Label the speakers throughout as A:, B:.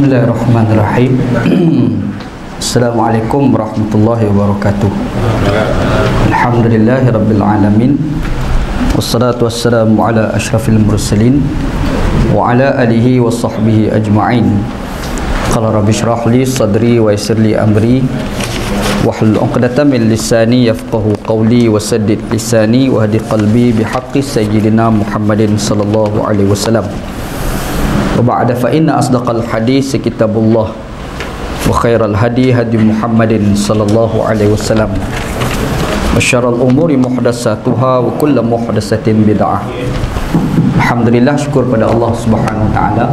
A: Bismillahirrahmanirrahim. Assalamualaikum warahmatullahi wabarakatuh. Alhamdulillahirabbil alamin. Wassalatu wassalamu ala asyrafil mursalin wa ala alihi wa sahbihi ajma'in. Qala rabbi shrah li sadri wa yassir li amri wahlul 'uqdatam min lisani yafqahu qawli wa saddid lisani wa hadi qalbi bihaqqi sayyidina Muhammadin sallallahu alaihi wasallam. Wa ba'da fa inna asdaqal hadis kitabullah wa khairal hadi hadi Muhammadin sallallahu alaihi wasallam. Wa syarrul umuri muhdatsatuha wa kullu muhdatsatin bid'ah. Alhamdulillah, syukur pada Allah Subhanahu wa taala.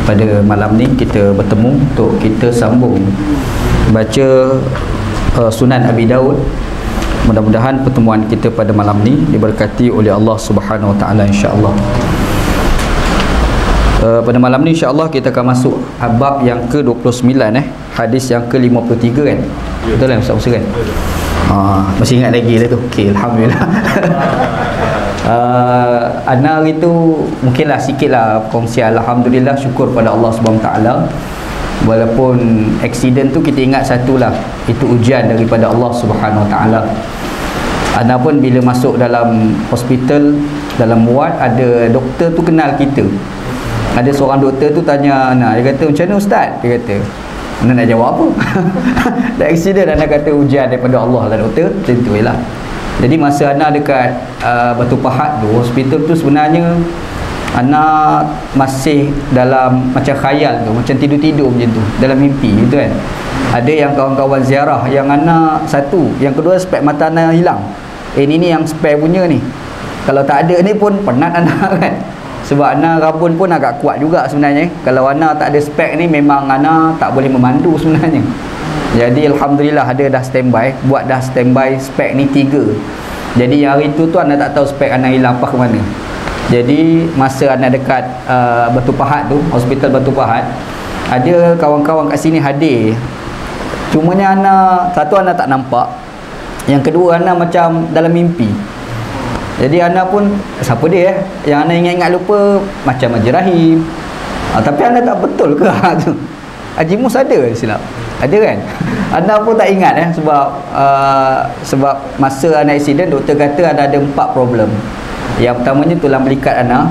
A: Pada malam ni kita bertemu untuk kita sambung baca Sunan Abi Daud. Mudah-mudahan pertemuan kita pada malam ni diberkati oleh Allah Subhanahu wa taala, insya-Allah. Pada malam ni insya-Allah kita akan masuk bab yang ke-29, hadis yang ke-53 kan. Betul kan Ustaz Musa kan? Masih ingat lagi lah tu. Okey, alhamdulillah. Ana hari tu mungkinlah sikitlah kongsian. Alhamdulillah, syukur pada Allah Subhanahu wa taala. Walaupun aksiden tu kita ingat satulah, itu ujian daripada Allah Subhanahu wa taala. Ana pun bila masuk dalam hospital, dalam ward, ada doktor tu kenal kita. Ada seorang doktor tu tanya Ana, dia kata, "Macam mana Ustaz?" Dia kata. Ana nak jawab apa? Dah aksiden, Ana kata ujian daripada Allah lah doktor. Macam tu je lah. Jadi masa Ana dekat Batu Pahat tu, hospital tu sebenarnya Ana masih dalam macam khayal tu, macam tidur-tidur macam tu, dalam mimpi gitu kan. Ada yang kawan-kawan ziarah, yang Ana satu, yang kedua spek mata Ana hilang. Ini yang spek punya ni. Kalau tak ada ni pun penat Ana kan. Sebab Ana rabun pun agak kuat juga sebenarnya. Kalau Ana tak ada spek ni, memang Ana tak boleh memandu sebenarnya. Jadi alhamdulillah ada dah standby, buat dah standby spek ni 3. Jadi hari tu Ana tak tahu spek Ana hilang apa ke mana. Jadi masa Ana dekat Batu Pahat tu, hospital Batu Pahat, ada kawan-kawan kat sini hadir. Cumanya Ana tak nampak. Yang kedua, Ana macam dalam mimpi. Jadi Ana pun, siapa dia yang Ana ingat-ingat lupa, macam Haji Rahim. Tapi Ana tak betul ke tu. Haji Mus ada silap. Ada kan? Ana pun tak ingat sebab masa Ana aksiden, doktor kata ada 4 problem. Yang pertamanya tulang belikat Ana.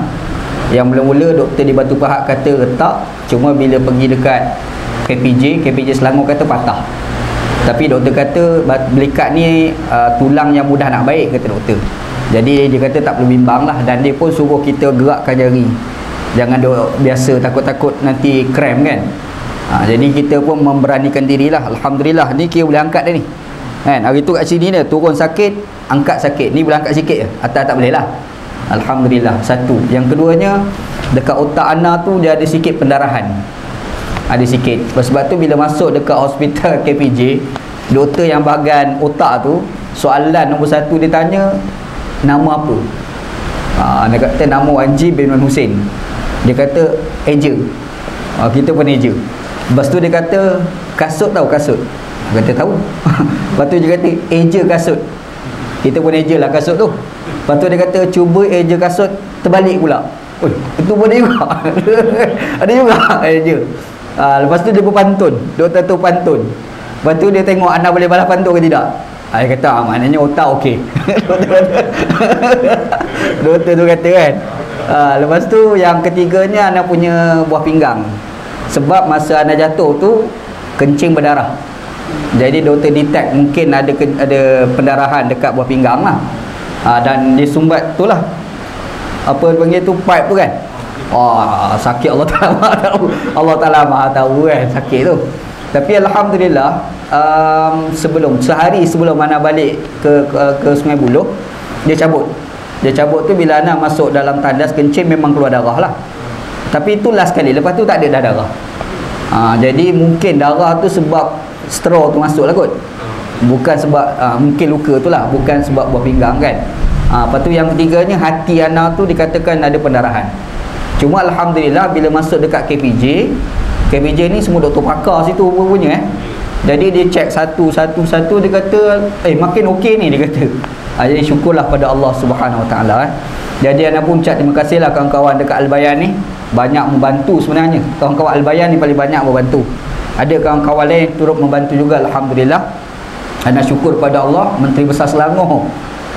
A: Yang mula-mula doktor di Batu Pahat kata retak, cuma bila pergi dekat KPJ Selangor kata patah. Tapi doktor kata belikat ni tulang yang mudah nak baik, kata doktor. Jadi dia kata tak perlu bimbang lah, dan dia pun suruh kita gerakkan jari. Jangan biasa takut-takut nanti krem kan. Jadi kita pun memberanikan dirilah. Alhamdulillah, ni kira boleh angkat dah ni kan. Hari tu kat sini dia turun sakit, angkat sakit. Ni boleh angkat sikit je, atas tak boleh lah. Alhamdulillah, satu. Yang keduanya, dekat otak Ana tu dia ada sikit pendarahan. Ada sikit. Sebab tu bila masuk dekat hospital KPJ, doktor yang bahagian otak tu, soalan nombor 1 dia tanya, nama apa? Dia kata nama Anji bin Hussein. Dia kata eja. Kita pun eja. Lepas tu dia kata kasut, tahu kasut? Dia kata tahu. Lepas tu dia kata eja kasut. Kita pun eja lah kasut tu. Lepas tu dia kata cuba eja kasut terbalik pula. Oi, itu boleh juga. Ada juga eja. Lepas tu dia pun pantun. Doktor tu pantun. Lepas tu dia tengok Ana boleh balas pantun ke tidak. Dia kata maknanya otak okey. Doktor tu kata kan. Lepas tu yang ketiganya, Ana punya buah pinggang. Sebab masa Ana jatuh tu kencing berdarah. Jadi doktor detect mungkin ada pendarahan dekat buah pinggang lah. Dan dia sumbat tu lah, apa panggil tu, pipe tu kan. Sakit, Allah Ta'ala maha tahu. Allah Ta'ala maha tahu kan sakit tu. Tapi alhamdulillah, sehari sebelum Ana balik ke Sungai Buloh, dia cabut. Dia cabut tu bila Ana masuk dalam tandas kencing, memang keluar darah lah. Tapi itu last kali, lepas tu tak ada dah darah. Jadi mungkin darah tu sebab straw tu masuk lah kot. Bukan sebab mungkin luka tu lah, bukan sebab buah pinggang kan. Lepas tu yang ketiganya, hati Ana tu dikatakan ada pendarahan. Cuma alhamdulillah bila masuk dekat KPJ ni semua doktor pakar situ punya Jadi dia cek satu-satu, dia kata makin okey ni, dia kata. Jadi syukurlah pada Allah Subhanahu Wa Taala. Jadi anak pun ucap terima kasihlah kawan-kawan dekat Al-Bayan ni, banyak membantu sebenarnya. Kawan-kawan Al-Bayan ni paling banyak membantu. Ada kawan-kawan lain turut membantu juga, alhamdulillah. Anak syukur pada Allah, Menteri Besar Selangor,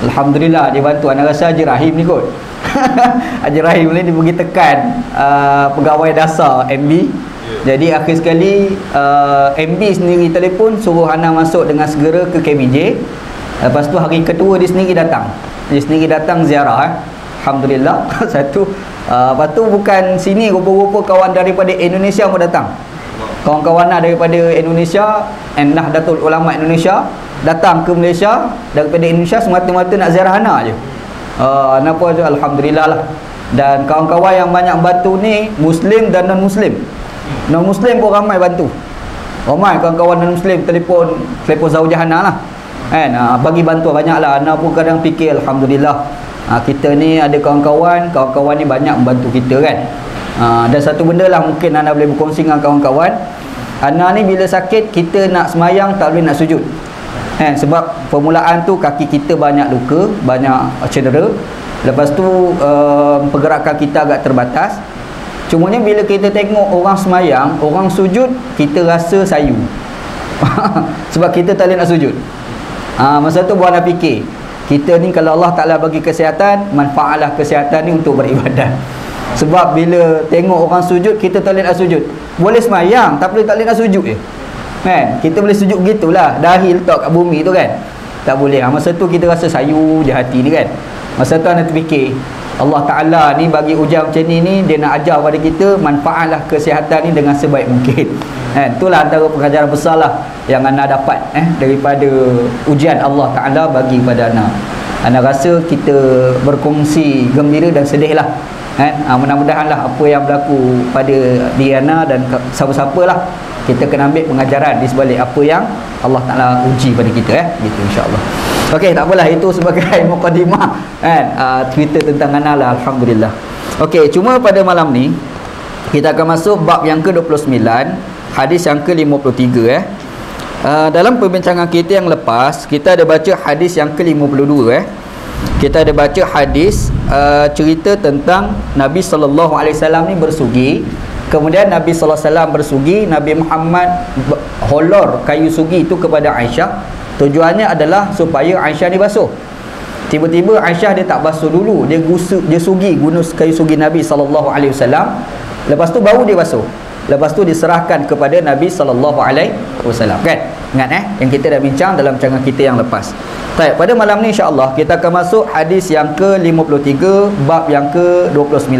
A: alhamdulillah dia bantu. Anak rasa Haji Rahim ni kot. Haji Rahim ni dia pergi tekan pegawai dasar MB. Jadi akhir sekali MB sendiri telefon suruh Hana masuk dengan segera ke KBJ. Lepas tu hari kedua dia sendiri datang. Dia sendiri datang ziarah alhamdulillah. Satu lepas tu bukan sini, rupa-rupa kawan daripada Indonesia pun datang. Kawan-kawan daripada Indonesia, Nahdlatul Ulama Indonesia datang ke Malaysia daripada Indonesia semata-mata nak ziarah Hana je. Kenapa je, alhamdulillah lah. Dan kawan-kawan yang banyak bantu ni Muslim dan non-Muslim. Non-Muslim pun ramai bantu. Ramai kawan-kawan non-Muslim telefon Zaujah Hana lah kan, bagi bantuan banyak lah. Hana pun kadang fikir alhamdulillah, kita ni ada kawan-kawan ni banyak membantu kita kan. Dan satu benda lah mungkin Hana boleh berkongsi dengan kawan-kawan. Hana ni bila sakit, kita nak semayang tak boleh nak sujud kan, sebab permulaan tu kaki kita banyak luka, banyak cedera. Lepas tu pergerakan kita agak terbatas. Cumanya bila kita tengok orang semayang, orang sujud, kita rasa sayu. Sebab kita tak boleh nak sujud. Masa tu buat nak fikir, kita ni kalau Allah Ta'ala bagi kesihatan, manfaatlah kesihatan ni untuk beribadah. Sebab bila tengok orang sujud, kita tak boleh nak sujud. Boleh semayang tapi tak boleh nak sujud je kan. Kita boleh sujud begitulah, dahi letak kat bumi tu kan, tak boleh. Masa tu kita rasa sayu je hati ni kan. Masa tu anda terfikir, Allah Ta'ala ni bagi ujian macam ni, dia nak ajar pada kita, manfaatlah kesihatan ni dengan sebaik mungkin kan. Itulah antara pengajaran besar lah yang anda dapat daripada ujian Allah Ta'ala bagi pada anda. Anda rasa kita berkongsi gembira dan sedih lah kan. Mudah-mudahan lah apa yang berlaku pada diri anda dan siapa-siapa lah, kita kena ambil pengajaran di sebalik apa yang Allah Ta'ala uji pada kita gitu, insyaAllah. Okey, tak apalah, itu sebagai mukadimah kan, cerita tentang Hana lah, alhamdulillah. Okey, cuma pada malam ni kita akan masuk bab yang ke-29, hadis yang ke-53 dalam perbincangan kita yang lepas, kita ada baca hadis yang ke-52 kita ada baca hadis cerita tentang Nabi SAW ni bersugi. Kemudian Nabi SAW bersugi, Nabi Muhammad holor kayu sugi itu kepada Aisyah. Tujuannya adalah supaya Aisyah ni basuh. Tiba-tiba Aisyah dia tak basuh dulu, dia sugi guna kayu sugi Nabi SAW. Lepas tu baru dia basuh. Lepas tu diserahkan kepada Nabi SAW kan. Ingat yang kita dah bincang dalam rancangan kita yang lepas. Baik, pada malam ni insya-Allah kita akan masuk hadis yang ke-53, bab yang ke-29.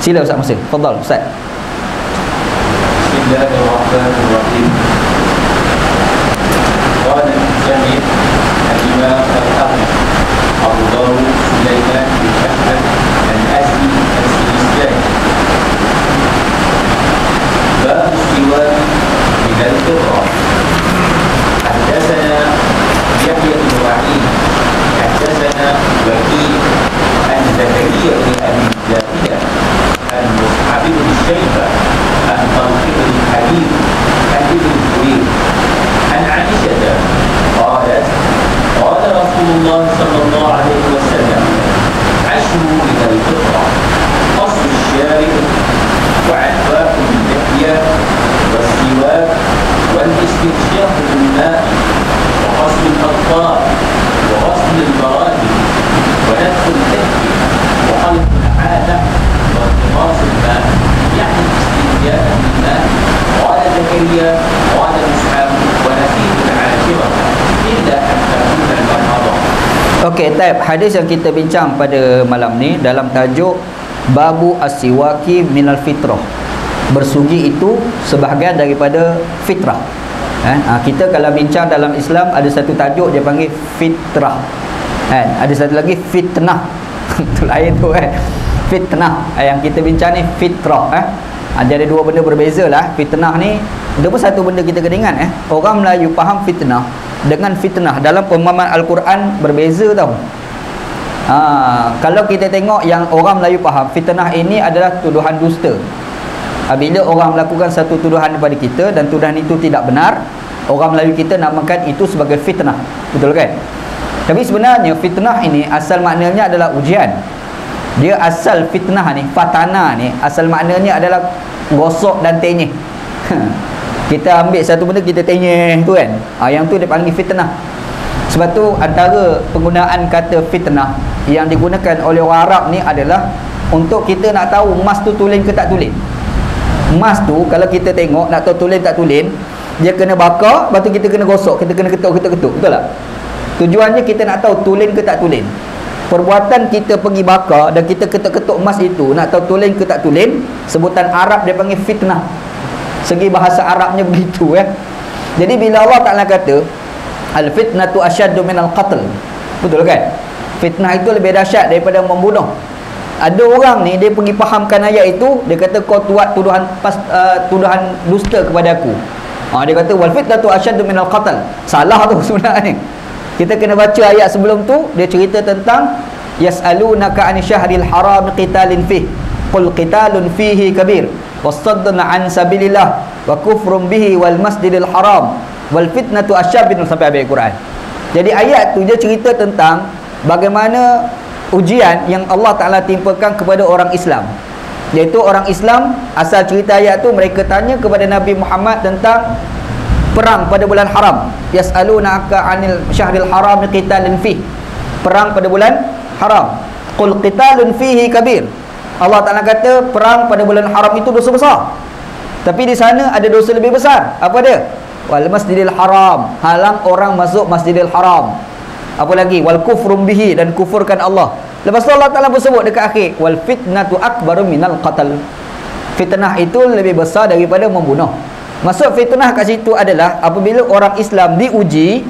A: Sila Ustaz Muhsin. Fadhal Ustaz.
B: Bismillahirrahmanirrahim. Qala al-Jami' al-Imam al-Hafiz Abu Dawud Sulaiman bin Ahmad al-Asli al-Sijistani. Bab istiwa min al-Qur'an. Haddatsana Yahya bin Wa'id, haddatsana Waqi' an Zakariya bin Abi Jabir an Mus'ab bin Syaibah an Talq bin Habib an Ibn Zubair an Aisyah qalat qala Rasulullah sallallahu alaihi wasallam ashru min al-fitra qasr al-shari' wa 'afaf al-lihya was-siwak wal-istinshaq bil-ma' وغسل الأطفال وغسل البراجم ونتف الكهف وخلق العادة وانتقاص الماء يعني الاستنجاء بالماء. قال زكريا قال مسعود ونسيت العاشرة إلا أن تكون المرأة.
A: Okey, taib hadis yang kita bincang pada malam ni dalam tajuk Babu as-siwaki minal fitrah. Bersugi itu sebahagian daripada fitrah. Kita kalau bincang dalam Islam ada satu tajuk dia panggil fitrah ada satu lagi fitnah. Itu lain tu fitnah. Yang kita bincang ni fitrah jadi ada dua benda berbeza lah. Fitnah ni dia pun satu benda kita kena ingat orang Melayu faham fitnah dengan fitnah dalam pemahaman Al-Quran berbeza tau. Kalau kita tengok yang orang Melayu faham, fitnah ini adalah tuduhan dusta. Bila orang melakukan satu tuduhan kepada kita dan tuduhan itu tidak benar, orang Melayu kita namakan itu sebagai fitnah. Betul kan? Tapi sebenarnya fitnah ini asal maknanya adalah ujian. Dia asal fitnah ni, fatana ni, asal maknanya adalah gosok dan tenyeh. Kita ambil satu benda kita tenyeh tu kan, yang tu dia panggil fitnah. Sebab tu antara penggunaan kata fitnah yang digunakan oleh orang Arab ni adalah untuk kita nak tahu emas tu tulen ke tak tulen. Emas tu kalau kita tengok nak tahu tulen tak tulen, dia kena bakar, lepas tu kita kena gosok, kita kena ketuk, betul tak? Tujuannya kita nak tahu tulen ke tak tulen. Perbuatan kita pergi bakar dan kita ketuk-ketuk emas itu nak tahu tulen ke tak tulen, sebutan Arab dia panggil fitnah. Segi bahasa Arabnya begitu ya. Jadi bila Allah Ta'ala kata al-fitnatu asyaddu minal qatl, betul kan? Fitnah itu lebih dahsyat daripada membunuh. Ada orang ni dia pergi fahamkan ayat itu, dia kata kau buat tuduhan dusta kepada aku. Dia kata wal fitnatu asyaddu minal qatl. Salah tu sebenarnya. Kita kena baca ayat sebelum tu, dia cerita tentang yas'alunaka 'anil syahril haram qitalin fihi qul qitalun fihi kabir wasaddun 'an sabilillah wa kufrun bihi wal masjidil haram wal fitnatu asyaddu sampai habis Quran. Jadi ayat tu dia cerita tentang bagaimana ujian yang Allah Ta'ala timpakan kepada orang Islam, iaitu orang Islam. Asal cerita ayat tu mereka tanya kepada Nabi Muhammad tentang perang pada bulan haram. Yas'alunaka 'anil syahril haram qitalin fihi, perang pada bulan haram. Qul qitalun fihi kabir. Allah Ta'ala kata perang pada bulan haram itu dosa besar, tapi di sana ada dosa lebih besar. Apa dia? Wal masjidil haram, halang orang masuk masjidil haram. Apa lagi? Wal kufrum bihi, dan kufurkan Allah. Lepas tu Allah Ta'ala bersebut dekat akhir wal fitnatu akbaru minal qatl. Fitnah itu lebih besar daripada membunuh. Maksud fitnah kat situ adalah apabila orang Islam diuji,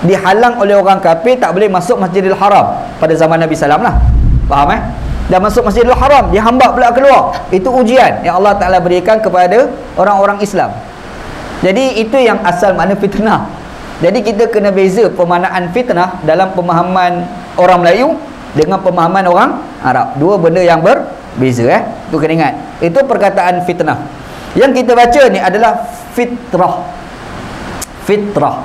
A: dihalang oleh orang kafir, tak boleh masuk Masjidil Haram pada zaman Nabi SAW lah. Faham Dan masuk Masjidil Haram, dia hamba pula keluar. Itu ujian yang Allah Ta'ala berikan kepada orang-orang Islam. Jadi itu yang asal makna fitnah. Jadi kita kena beza pemaknaan fitnah dalam pemahaman orang Melayu dengan pemahaman orang Arab. Dua benda yang berbeza tu kena ingat. Itu perkataan fitnah. Yang kita baca ni adalah fitrah. Fitrah.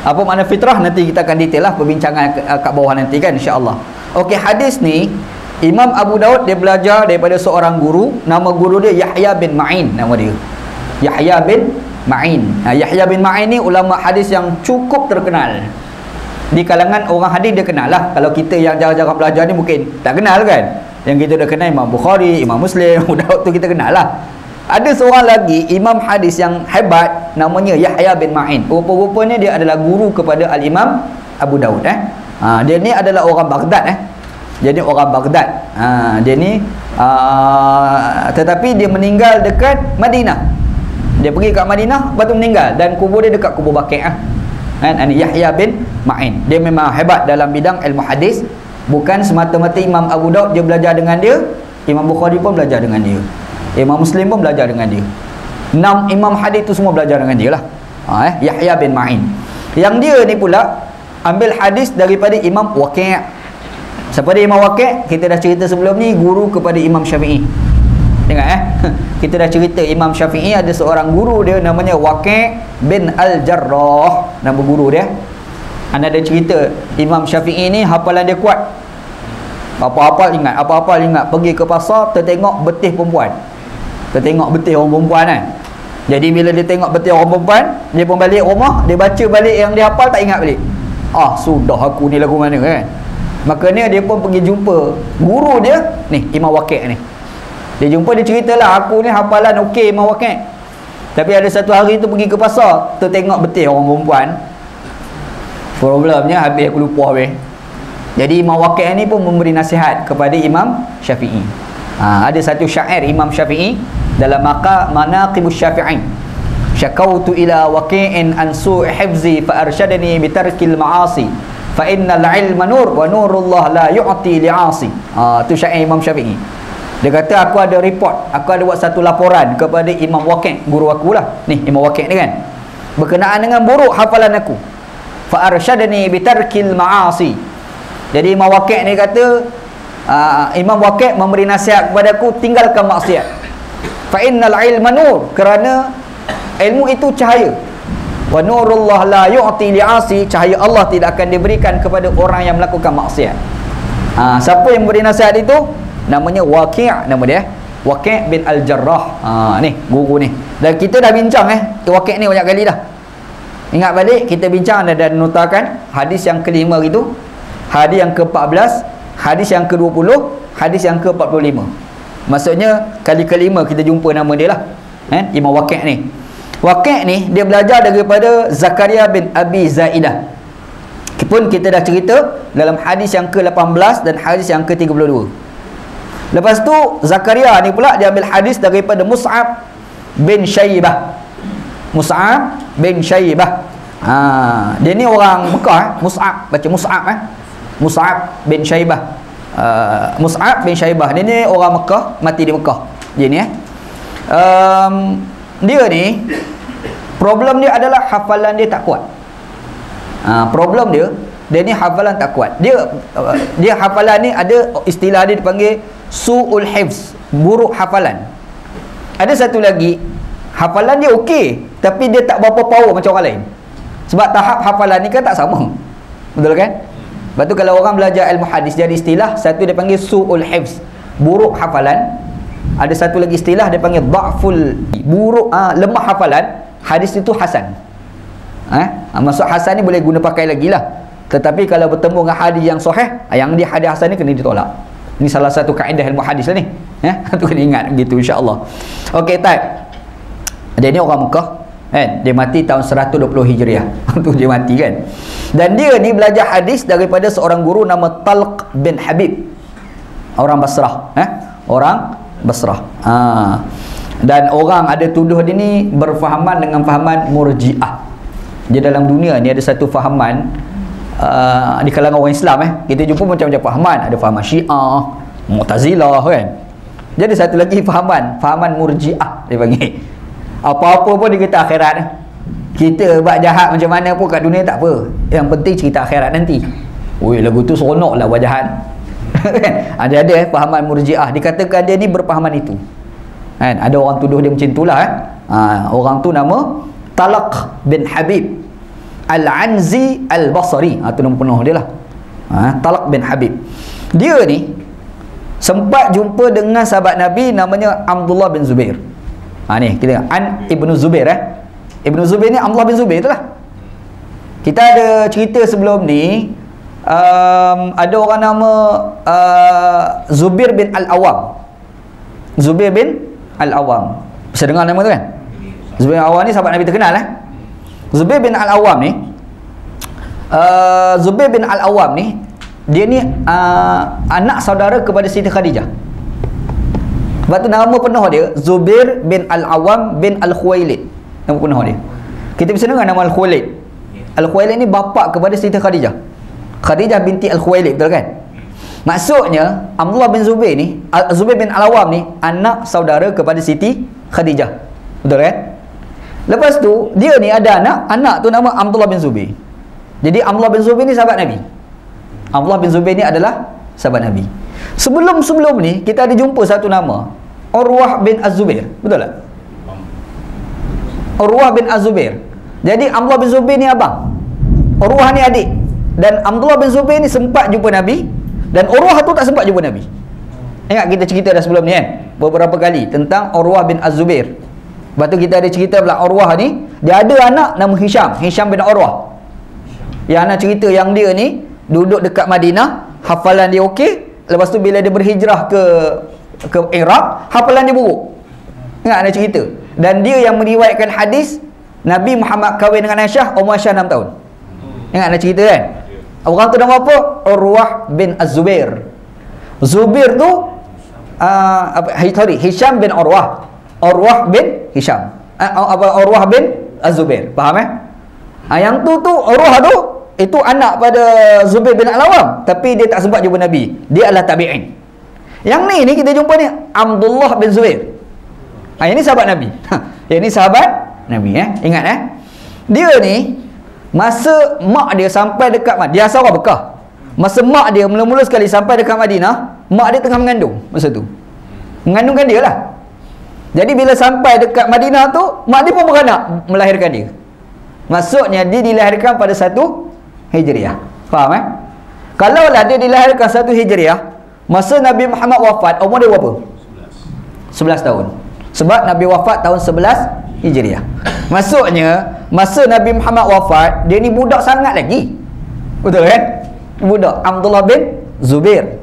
A: Apa makna fitrah? Nanti kita akan detail lah perbincangan kat bawah nanti kan, insya-Allah. Okey, hadis ni Imam Abu Daud dia belajar daripada seorang guru, nama guru dia Yahya bin Ma'in, nama dia Yahya bin Ma'in. Yahya bin Ma'in ni ulama hadis yang cukup terkenal di kalangan orang hadis. Dia kenal lah. Kalau kita yang jarang-jarang belajar ni mungkin tak kenal kan. Yang kita dah kenal Imam Bukhari, Imam Muslim, Abu Daud tu kita kenal lah. Ada seorang lagi imam hadis yang hebat, namanya Yahya bin Ma'in. Rupa-rupanya dia adalah guru kepada Al-Imam Abu Daud. Dia ni adalah orang Baghdad. Dia ni orang Baghdad. Dia ni tetapi dia meninggal dekat Madinah. Dia pergi kat Madinah, lepas tu meninggal, dan kubur dia dekat kubur Baqi'. Ini Yahya bin Ma'in. Dia memang hebat dalam bidang ilmu hadis. Bukan semata-mata Imam Abu Daud dia belajar dengan dia, Imam Bukhari pun belajar dengan dia, Imam Muslim pun belajar dengan dia. 6 imam hadis tu semua belajar dengan dia lah. Yahya bin Ma'in. Yang dia ni pula ambil hadis daripada Imam Waqi'. Siapa dia Imam Waqi'? Kita dah cerita sebelum ni, guru kepada Imam Syafi'i. Dengar kita dah cerita Imam Syafi'i ada seorang guru dia namanya Waqi' bin Al-Jarrah, nama guru dia. Anda ada cerita Imam Syafi'i ni hafalan dia kuat. Apa-apa ingat, pergi ke pasar tertengok betih perempuan. Tertengok betih orang perempuan kan. Jadi bila dia tengok betih orang perempuan, dia pun balik rumah, dia baca balik yang dia hafal, tak ingat balik. Sudah aku ni lagu mana kan. Makanya dia pun pergi jumpa guru dia ni, Imam Waqi' ni. Dia jumpa, dia ceritalah, aku ni hafalan okey Imam Waqi'. Tapi ada satu hari tu pergi ke pasar, tertengok betih orang perempuan. Problemnya habis aku lupa habis. Jadi Imam Waqi' ni pun memberi nasihat kepada Imam Syafi'i. Ada satu syair Imam Syafi'i dalam Manaqibus Syafi'i. Syakautu ila Waqi'in an su'i hifzi fa arsyadani bi tarkil ma'asi fa innal ilma nur wa nurullah la yu'ti li'asi. Tu syair Imam Syafi'i. Dia kata aku ada report, aku ada buat satu laporan kepada Imam Waqi', guru aku lah. Ni Imam Waqi' ni kan, berkenaan dengan buruk hafalan aku. Fa arsyadani bi tarkil ma'asi. Jadi Imam Waqi' ni kata Imam Waqi' memberi nasihat kepada aku, tinggalkan maksiat. Fa innal ilma nur, kerana ilmu itu cahaya. Wa nurullah la yu'ti li'asi, cahaya Allah tidak akan diberikan kepada orang yang melakukan maksiat. Siapa yang memberi nasihat itu? namanya Waqi', nama dia Waqi' bin Al-Jarrah. Ni guru ni, dan kita dah bincang Waqi' ni banyak kali dah. Ingat balik, kita bincang dan notakan hadis yang kelima itu, hadis yang ke-14, hadis yang ke-20, hadis yang ke-45. Maksudnya kali kelima kita jumpa nama dia lah, Imam Waqi' ni. Waqi' ni dia belajar daripada Zakaria bin Abi Zaidah. Pun kita dah cerita dalam hadis yang ke-18 dan hadis yang ke-32. Lepas tu Zakaria ni pula dia ambil hadis daripada Mus'ab bin Syaibah. Mus'ab bin Syaibah. Dia ni orang Mekah, Mus'ab, baca Mus'ab Mus'ab bin Syaibah. Mus'ab bin Syaibah ni orang Mekah, mati di Mekah. Dia ni dia ni problem dia adalah hafalan dia tak kuat. Problem dia ni hafalan tak kuat. Dia hafalan ni ada istilah dia dipanggil su'ul hifz, buruk hafalan. Ada satu lagi, hafalan dia okey tapi dia tak berapa power macam orang lain. Sebab tahap hafalan ni kan tak sama. Betul kan? Lepas tu kalau orang belajar ilmu hadis, jadi istilah satu dia panggil su'ul hifz, buruk hafalan. Ada satu lagi istilah dia panggil dha'ful, buruk, lemah hafalan. Hadis itu hasan. Maksud hasan ni boleh guna pakai lagi lah. Tetapi kalau bertemu dengan hadis yang sahih, yang dia hadis hasan ni kena ditolak. Ini salah satu kaedah ilmu hadis lah ni. Tu kena ingat gitu, insya-Allah. Okey, dia ni orang Mekah, dia mati tahun 120 Hijriah. Tu dia mati kan. Dan dia ni belajar hadis daripada seorang guru nama Talq bin Habib, orang Basrah. Orang Basrah. Dan orang ada tuduh dia ni berfahaman dengan fahaman Murji'ah. Dia dalam dunia ni ada satu fahaman di kalangan orang Islam, kita jumpa macam-macam fahaman. Ada fahaman Syiah, Mu'tazilah kan. Jadi satu lagi fahaman Murji'ah dia panggil. Apa-apa pun dia kata akhirat. Kita buat jahat macam mana pun kat dunia tak apa, yang penting cerita akhirat nanti. Oi, lagu tu seronok lah buat jahat. Ada fahaman Murji'ah, dikatakan dia ni berfahaman itu. Ada orang tuduh dia macam itulah. Orang tu nama Talq bin Habib Al-Anzi Al-Basri. Itu nama penuh dia lah, Talq bin Habib. Dia ni sempat jumpa dengan sahabat Nabi namanya Abdullah bin Zubair. Ni kita tengok Ibnu Zubair. Ibnu Zubair ni Abdullah bin Zubair tu lah. Kita ada cerita sebelum ni, ada orang nama Zubair bin Al-Awam. Zubair bin Al-Awam, bisa dengar nama tu kan? Zubair bin Al-Awam ni sahabat Nabi terkenal. Zubair bin Al-Awam ni, Zubair bin Al-Awam ni, dia ni anak saudara kepada Siti Khadijah. Sebab tu nama penuh dia Zubair bin Al-Awam bin Al-Khuwailid. Nama penuh dia. Kita bisa dengar nama Al-Khuwailid. Al-Khuwailid ni bapa kepada Siti Khadijah. Khadijah binti Al-Khuwailid, betul kan? Maksudnya Abdullah bin Zubair ni, Zubair bin Al-Awam ni anak saudara kepada Siti Khadijah. Betul kan? Lepas tu dia ni ada anak tu nama Abdullah bin Zubair. Jadi Abdullah bin Zubair ni sahabat Nabi. Abdullah bin Zubair ni adalah sahabat Nabi. Sebelum ni kita ada jumpa satu nama, Urwah bin Az-Zubair. Betul tak? Urwah bin Az-Zubair. Jadi Abdullah bin Zubair ni abang, Urwah ni adik. Dan Abdullah bin Zubair ni sempat jumpa Nabi, dan Urwah tu tak sempat jumpa Nabi. Ingat kita cerita dah sebelum ni kan, beberapa kali tentang Urwah bin Az-Zubair. Lepas tu kita ada cerita pula Urwah ni, dia ada anak nama Hisham bin Urwah. Yang anak cerita yang dia ni duduk dekat Madinah, hafalan dia okey. Lepas tu bila dia berhijrah ke Iraq, hafalan dia buruk. Ingat anak cerita. Dan dia yang meriwayatkan hadis Nabi Muhammad kahwin dengan Aisyah, umur Aisyah 6 tahun. Ingat anak cerita kan? Orang tu nama apa? Urwah bin Az-Zubair. Zubair tu Hisham bin Urwah. Urwah bin Hisham. Urwah bin Az-Zubair. Faham yang tu Urwah tu itu anak pada Zubair bin Al-Awam, tapi dia tak sempat jumpa Nabi. Dia adalah tabi'in. Yang ni kita jumpa ni Abdullah bin Zubair. Yang ni sahabat Nabi. Yang ni sahabat Nabi. Ingat dia ni masa mak dia sampai dekat Madinah, dia asal orang Mekah. Masa mak dia mula-mula sekali sampai dekat Madinah, mak dia tengah mengandung masa tu. Mengandungkan dia lah. Jadi bila sampai dekat Madinah tu, mak dia pun beranak melahirkan dia. Maksudnya dia dilahirkan pada 1 Hijriah. Faham Kalaulah dia dilahirkan 1 Hijriah, Masa Nabi Muhammad wafat, umur dia berapa? 11 tahun. Sebab Nabi wafat tahun 11 Hijriah. Maksudnya masa Nabi Muhammad wafat, dia ni budak sangat lagi. Betul kan? Budak. Abdullah bin Zubair.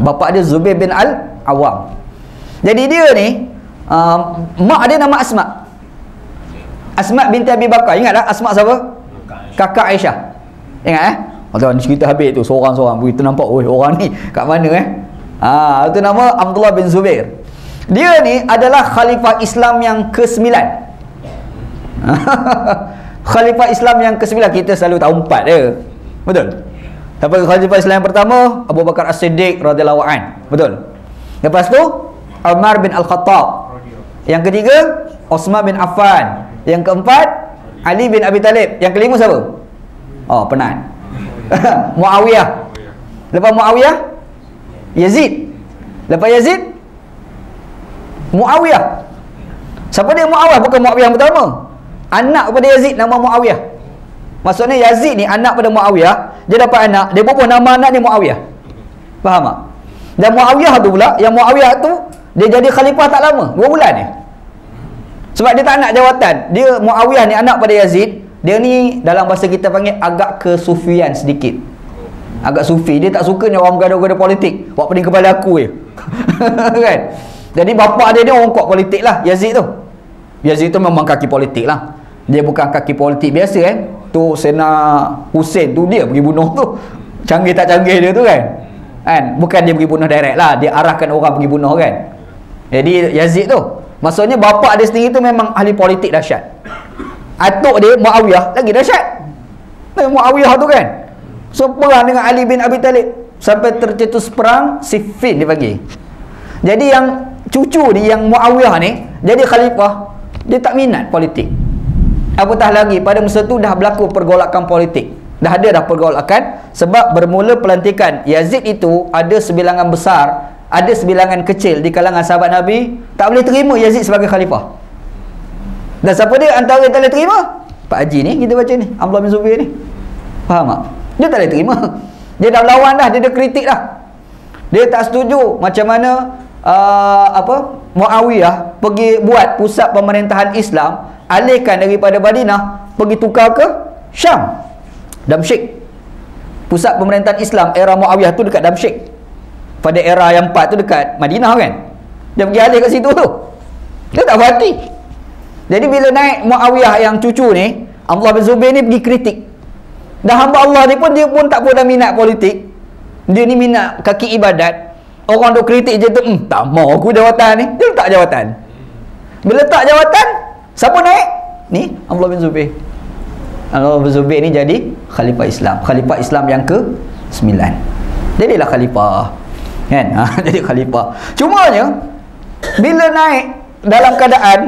A: Bapa dia Zubair bin Al-Awwam. Jadi dia ni mak dia nama Asma. Asma binti Abi Bakar. Ingat tak Asma siapa? Kakak Aisyah. Ingat Tuan cerita habis tu seorang-seorang kita nampak orang ni kat mana itu nama Abdullah bin Zubair. Dia ni adalah khalifah Islam yang ke-9. Khalifah Islam yang ke-9. Kita selalu tahu 4 dia. Betul? Tapi khalifah Islam yang pertama Abu Bakar As-Siddiq radhiyallahu an. Betul? Lepas tu Umar bin Al-Khattab. Yang ketiga Osman bin Affan. Yang keempat Ali bin Abi Talib. Yang kelima siapa? Penat. Muawiyah. Lepas Muawiyah Yazid. Lepas Yazid Muawiyah. Siapa dia Muawiyah? Bukan Muawiyah yang pertama. Anak kepada Yazid nama Muawiyah. Maksudnya Yazid ni anak pada Muawiyah. Dia dapat anak, dia bubuh nama anak ni Muawiyah. Faham tak? Dan Muawiyah tu pula, yang Muawiyah tu dia jadi khalifah tak lama, 2 bulan ni. Sebab dia tak nak jawatan. Dia Muawiyah ni anak pada Yazid. Dia ni dalam bahasa kita panggil agak kesufian sedikit. Agak sufi. Dia tak suka ni orang bergaduh-gaduh politik. Buat pening kepala aku je. Kan? Jadi bapa dia ni orang kuat politik lah, Yazid tu. Yazid tu memang kaki politik lah. Dia bukan kaki politik biasa kan. Tu Sena Hussein tu dia pergi bunuh tu. Canggih tak canggih dia tu kan. Bukan dia pergi bunuh direct lah. Dia arahkan orang pergi bunuh kan. Jadi Yazid tu. Maksudnya bapa dia sendiri tu memang ahli politik dahsyat. Atuk dia Muawiyah lagi dahsyat. Muawiyah tu kan. So perang dengan Ali bin Abi Talib sampai tercetus perang Siffin dia bagi. Jadi yang cucu dia yang Muawiyah ni jadi khalifah, dia tak minat politik. Apatah lagi pada masa tu dah berlaku pergolakan politik. Dah ada pergolakan sebab bermula pelantikan Yazid itu ada sebilangan besar, ada sebilangan kecil di kalangan sahabat Nabi tak boleh terima Yazid sebagai khalifah. Dan siapa dia antara yang tak boleh terima? Pak Haji ni kita baca ni, Abdullah bin Zubair ni. Faham tak? Dia tak boleh terima. Dia dah lawan dah, dia dah kritik dah. Dia tak setuju macam mana Muawiyah pergi buat pusat pemerintahan Islam, alihkan daripada Madinah pergi tukar ke Syam, Damsyik. Pusat pemerintahan Islam era Muawiyah tu dekat Damsyik. Pada era yang 4 tu dekat Madinah kan. Dia pergi alih kat situ tu. Dia tak berhati. Jadi bila naik Muawiyah yang cucu ni, Abdullah bin Zubair ni pergi kritik. Dah hamba Allah ni pun dia pun tak pernah minat politik. Dia ni minat kaki ibadat. Orang duk kritik je tu, tak mau aku jawatan ni. Dia letak jawatan. Bila letak jawatan, siapa naik? Ni Abdullah bin Zubair. Abdullah bin Zubair ni jadi khalifah Islam. Khalifah Islam yang ke-9. Jadilah khalifah. Kan? Jadi khalifah. Cumanya bila naik dalam keadaan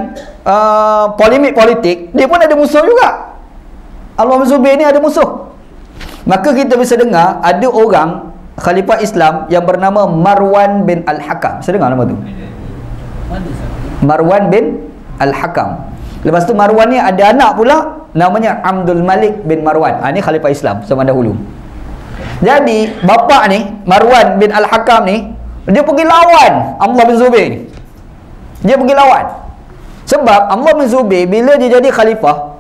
A: polemik politik, dia pun ada musuh juga. Abdullah bin Zubair ni ada musuh. Maka kita bisa dengar ada orang khalifah Islam yang bernama Marwan bin Al-Hakam. Saya dengar nama tu. Marwan bin Al-Hakam. Lepas tu Marwan ni ada anak pula namanya Abdul Malik bin Marwan. Ni khalifah Islam zaman dahulu. Jadi bapa ni Marwan bin Al-Hakam ni dia pergi lawan Abdullah bin Zubair ni. Dia pergi lawan. Sebab Abdullah bin Zubair bila dia jadi khalifah,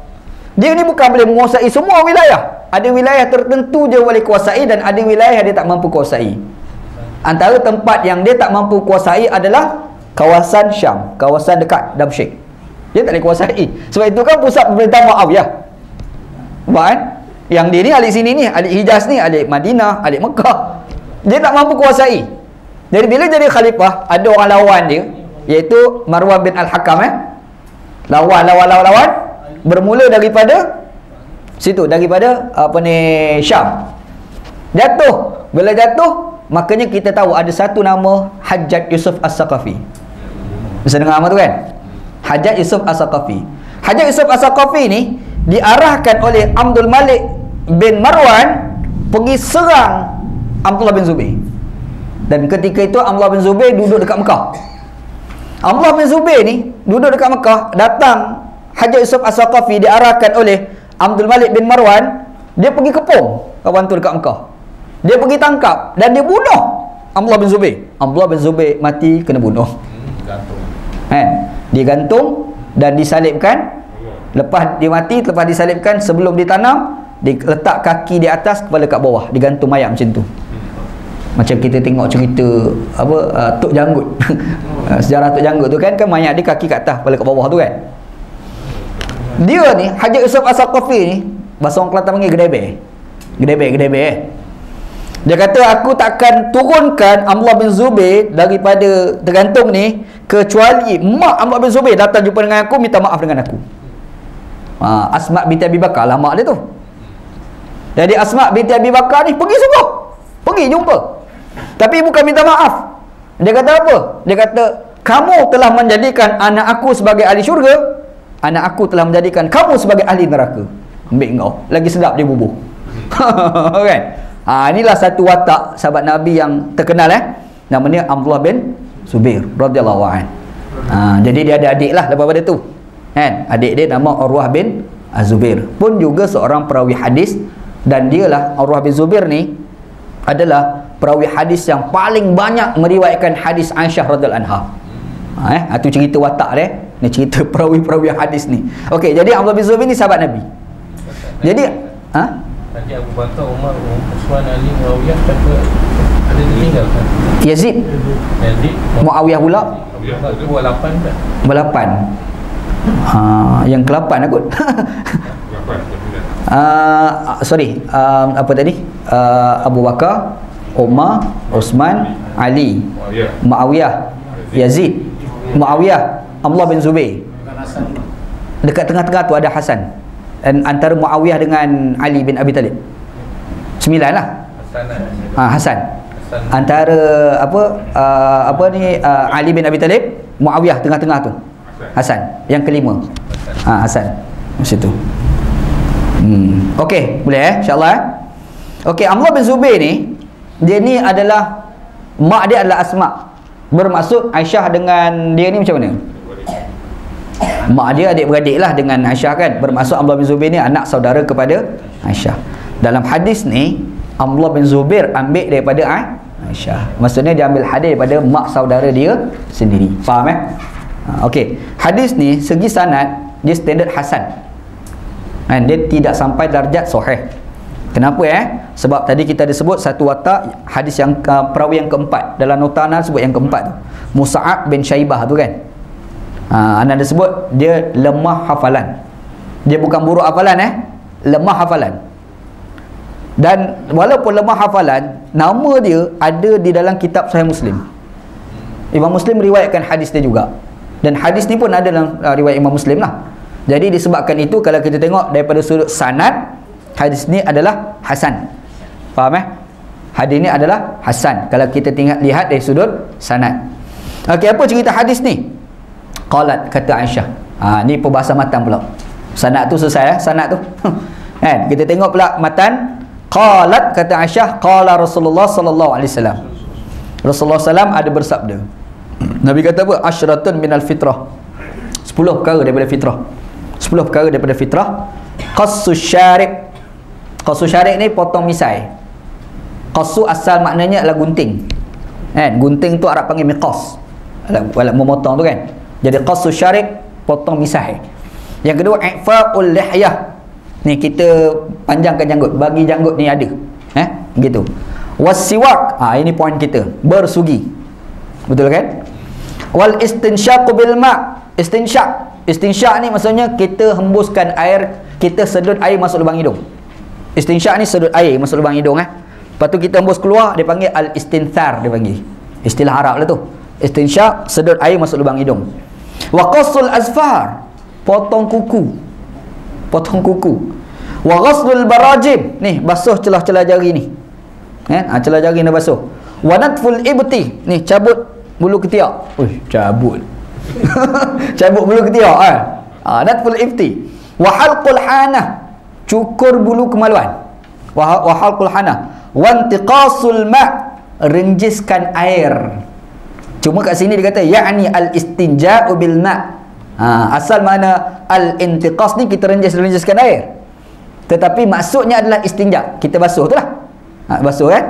A: dia ni bukan boleh menguasai semua wilayah. Ada wilayah tertentu dia boleh kuasai dan ada wilayah dia tak mampu kuasai. Antara tempat yang dia tak mampu kuasai adalah kawasan Syam, kawasan dekat Damsyik. Dia tak boleh kuasai. Sebab itu kan pusat pemerintahan Muawiyah. Kan? Yang dia ni alik sini ni, alik Hijaz ni, alik Madinah, alik Mekah. Dia tak mampu kuasai. Jadi bila jadi khalifah, ada orang lawan dia, iaitu Marwan bin Al-Hakam. Lawan. Bermula daripada situ, daripada Syam. Jatuh. Bila jatuh, makanya kita tahu ada satu nama Hajjaj Yusuf As-Saqafi. Bisa dengar nama tu kan? Hajjaj Yusuf As-Saqafi. Hajjaj Yusuf As-Saqafi ni diarahkan oleh Abdul Malik bin Marwan pergi serang Abdullah bin Zubair. Dan ketika itu Abdullah bin Zubair duduk dekat Mekah. Abdullah bin Zubair ni duduk dekat Mekah, datang Hajjaj Yusuf As-Saqafi diarahkan oleh Abdul Malik bin Marwan, dia pergi kepung kawan tu dekat Mekah. Dia pergi tangkap dan dia bunuh Abdullah bin Zubair. Abdullah bin Zubair mati kena bunuh. Digantung dan disalibkan. Lepas dia mati, lepas disalibkan, sebelum ditanam, diletak kaki di atas, kepala kat bawah, digantung mayat macam tu. Macam kita tengok cerita Tok Janggut. Sejarah Tok Janggut tu kan mayat dia kaki kat atas, kepala kat bawah tu kan. Dia ni Haji Yusuf As-Saqafi ni, bahasa orang Kelantan panggil gedebek. Dia kata, aku takkan turunkan Abdullah bin Zubair daripada tergantung ni kecuali mak Abdullah bin Zubair datang jumpa dengan aku, minta maaf dengan aku. Asma binti Abi Bakar lah mak dia tu. Jadi Asma binti Abi Bakar ni pergi sungguh, pergi jumpa, tapi bukan minta maaf. Dia kata apa? Dia kata, kamu telah menjadikan anak aku sebagai ahli syurga, anak aku telah menjadikan kamu sebagai ahli neraka. Ambil kau, lagi sedap dia bubuh. Kan? Inilah satu watak sahabat Nabi yang terkenal, namanya Abdullah bin Zubair radhiyallahu anhu. Jadi dia ada adik lah lepas pada tu kan. Adik dia nama Urwah bin Az-Zubair, pun juga seorang perawi hadis, dan dialah Urwah bin Zubair ni adalah perawi hadis yang paling banyak meriwayatkan hadis Aisyah radhiyallahu anha. Itu cerita watak dia. Ni cerita perawi-perawi hadis ni. Okey, jadi Abdullah bin Zubair ni sahabat Nabi. Jadi
C: tadi Abu Bakar, Umar, Uthman, Ali, Muawiyah kata ada ditinggal kan?
A: Yazid, Muawiyah pula
C: 8 kan?
A: 8. Yang ke-8 aku. Sorry, apa tadi? Abu Bakar, Umar, Uthman, Ali, Muawiyah, Yazid, Muawiyah, Abdullah bin Zubair. Dekat tengah-tengah tu ada Hasan. Dan antara Muawiyah dengan Ali bin Abi Talib 9 lah. Hasan. Antara Ali bin Abi Talib, Muawiyah tengah-tengah tu, Hasan. Yang kelima Hasan macam tu. Okey, boleh insya-Allah. Okey, Abdullah bin Zubair ni, dia ni adalah mak dia adalah Asma. Bermaksud Aisyah dengan dia ni macam mana? Mak dia adik-beradik lah dengan Aisyah kan. Bermaksud Abdullah bin Zubair ni anak saudara kepada Aisyah. Dalam hadis ni Abdullah bin Zubair ambil daripada Aisyah. Maksudnya dia ambil hadis daripada mak saudara dia sendiri. Faham Okey. Hadis ni segi sanad dia standard hasan. Dia tidak sampai darjat sahih. Kenapa Sebab tadi kita ada sebut satu watak hadis yang perawi yang keempat. Dalam nota Ana sebut yang keempat tu, Mus'ab bin Syaibah tu kan. Ana ada sebut dia lemah hafalan. Dia bukan buruk hafalan lemah hafalan. Dan walaupun lemah hafalan, nama dia ada di dalam kitab Sahih Muslim. Imam Muslim riwayatkan hadis dia juga. Dan hadis ni pun ada dalam riwayat Imam Muslim lah. Jadi disebabkan itu, kalau kita tengok daripada sudut sanad, hadis ni adalah hasan. Faham Hadis ni adalah hasan kalau kita lihat dari sudut sanad. Okey, apa cerita hadis ni? Qalat, kata Aisyah. Ni perbahasan matan pula. Sanad tu selesai sanad tu. Kan? Kita tengok pula matan. Qalat, kata Aisyah, qala Rasulullah sallallahu alaihi wasallam. Rasulullah sallam ada bersabda. Nabi kata apa? Asyratun minal fitrah. 10 perkara daripada fitrah. 10 perkara daripada fitrah. Qassus syarib. Qassus syarib ni potong misai. Qassu asal maknanya adalah gunting. Kan? Gunting tu Arab panggil miqas. Alat memotong tu kan. Jadi qassus syarib, potong misai. Yang kedua, i'fa'ul lihyah. Ni kita panjangkan janggut, bagi janggut ni ada. Gitu. Wasiwak. Ini poin kita. Bersugi. Betul kan? Wal istinsyaq bil ma'. Istinsyaq. Istinsyaq ni maksudnya kita hembuskan air, kita sedut air masuk lubang hidung. Istinsyaq ni sedut air masuk lubang hidung Lepas tu kita hembus keluar, dia panggil al-istinthar, dia panggil. Istilah Arab lah tu. Istinsyaq, sedut air masuk lubang hidung. Wa qassul azfar, potong kuku. Potong kuku. Wa ghaslul barajim, ni basuh celah-celah jari ni. Celah jari ni basuh. Wa natful ibti, ni cabut bulu ketiak. Cabut. Cabut bulu ketiak natful ibti. Wa halqul hanah, cukur bulu kemaluan. Wa halqul hanah. Wa intiqasul ma', renjiskan air. Cuma kat sini dia kata ya'ni al-istinja'u bil ma'. Asal mana al-intiqas ni kita renjiskan air. Tetapi maksudnya adalah istinja. Kita basuh tu lah. Basuh kan?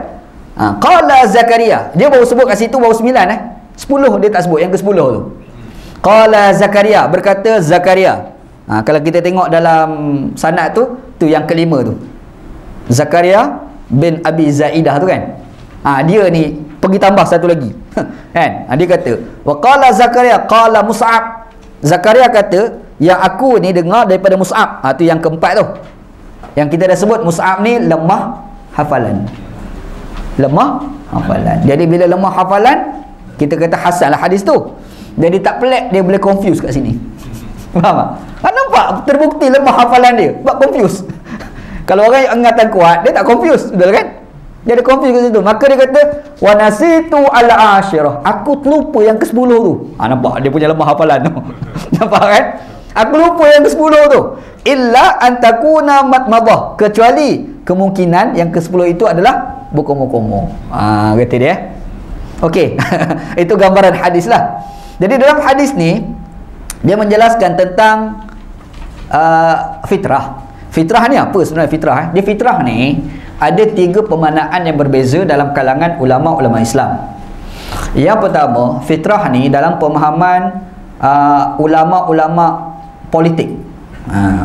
A: Qala Zakaria, dia baru sebut kat situ baru 9 10 dia tak sebut yang ke-10 tu. Qala Zakaria, berkata Zakaria. Kalau kita tengok dalam sanad tu yang kelima tu, Zakaria bin Abi Zaidah tu kan. Dia ni pergi tambah satu lagi. Kan? Dia kata, wa qala Zakaria qala Mus'ab. Zakaria kata, yang aku ni dengar daripada Mus'ab. Tu yang keempat tu. Yang kita dah sebut Mus'ab ni lemah hafalan. Lemah hafalan. Jadi bila lemah hafalan, kita kata hasan lah hadis tu. Jadi tak pelik dia boleh confuse kat sini. Faham tak? Nampak terbukti lemah hafalan dia, sebab confuse. Kalau orang yang ingatan kuat, dia tak confuse, betul kan? Dia ada confuse kat situ. Maka dia kata, wa nasitu al-ashirah, aku terlupa yang ke-10 tu. Nampak dia punya lemah hafalan tu. Nampak kan? Aku lupa yang ke-10 tu. Illa antakuna matmadah, kecuali kemungkinan yang ke-10 itu adalah berkomo-komo. Kata dia. Okey. Itu gambaran hadis lah. Jadi dalam hadis ni dia menjelaskan tentang fitrah. Fitrah ni apa sebenarnya fitrah? Dia fitrah ni ada 3 pemaknaan yang berbeza dalam kalangan ulama-ulama Islam. Yang pertama, fitrah ni dalam pemahaman ulama-ulama politik.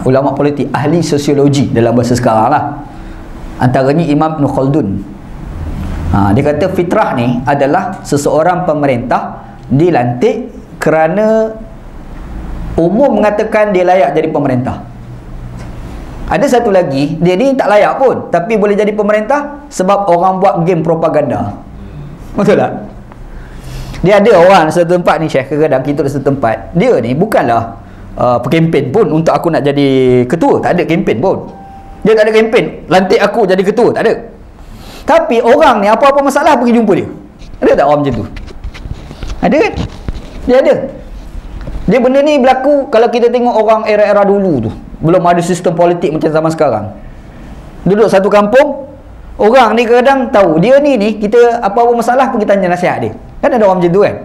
A: Ulama politik, ahli sosiologi dalam bahasa sekarang lah. Antaranya Imam Ibn Khaldun. Dia kata fitrah ni adalah seseorang pemerintah dilantik kerana umum mengatakan dia layak jadi pemerintah. Ada satu lagi, dia ni tak layak pun, tapi boleh jadi pemerintah sebab orang buat game propaganda. Betul tak? Dia ada orang satu tempat ni, Syekh, kadang-kadang kita di satu tempat, dia ni bukanlah kempen pun untuk aku nak jadi ketua. Tak ada kempen pun. Dia tak ada kempen lantik aku jadi ketua, tak ada. Tapi orang ni apa-apa masalah pergi jumpa dia. Ada tak orang macam tu? Ada kan? Dia ada. Dia benda ni berlaku kalau kita tengok orang era-era dulu tu. Belum ada sistem politik macam zaman sekarang. Duduk satu kampung, orang ni kadang tahu dia ni kita apa-apa masalah pergi tanya nasihat dia. Kan ada orang macam tu kan?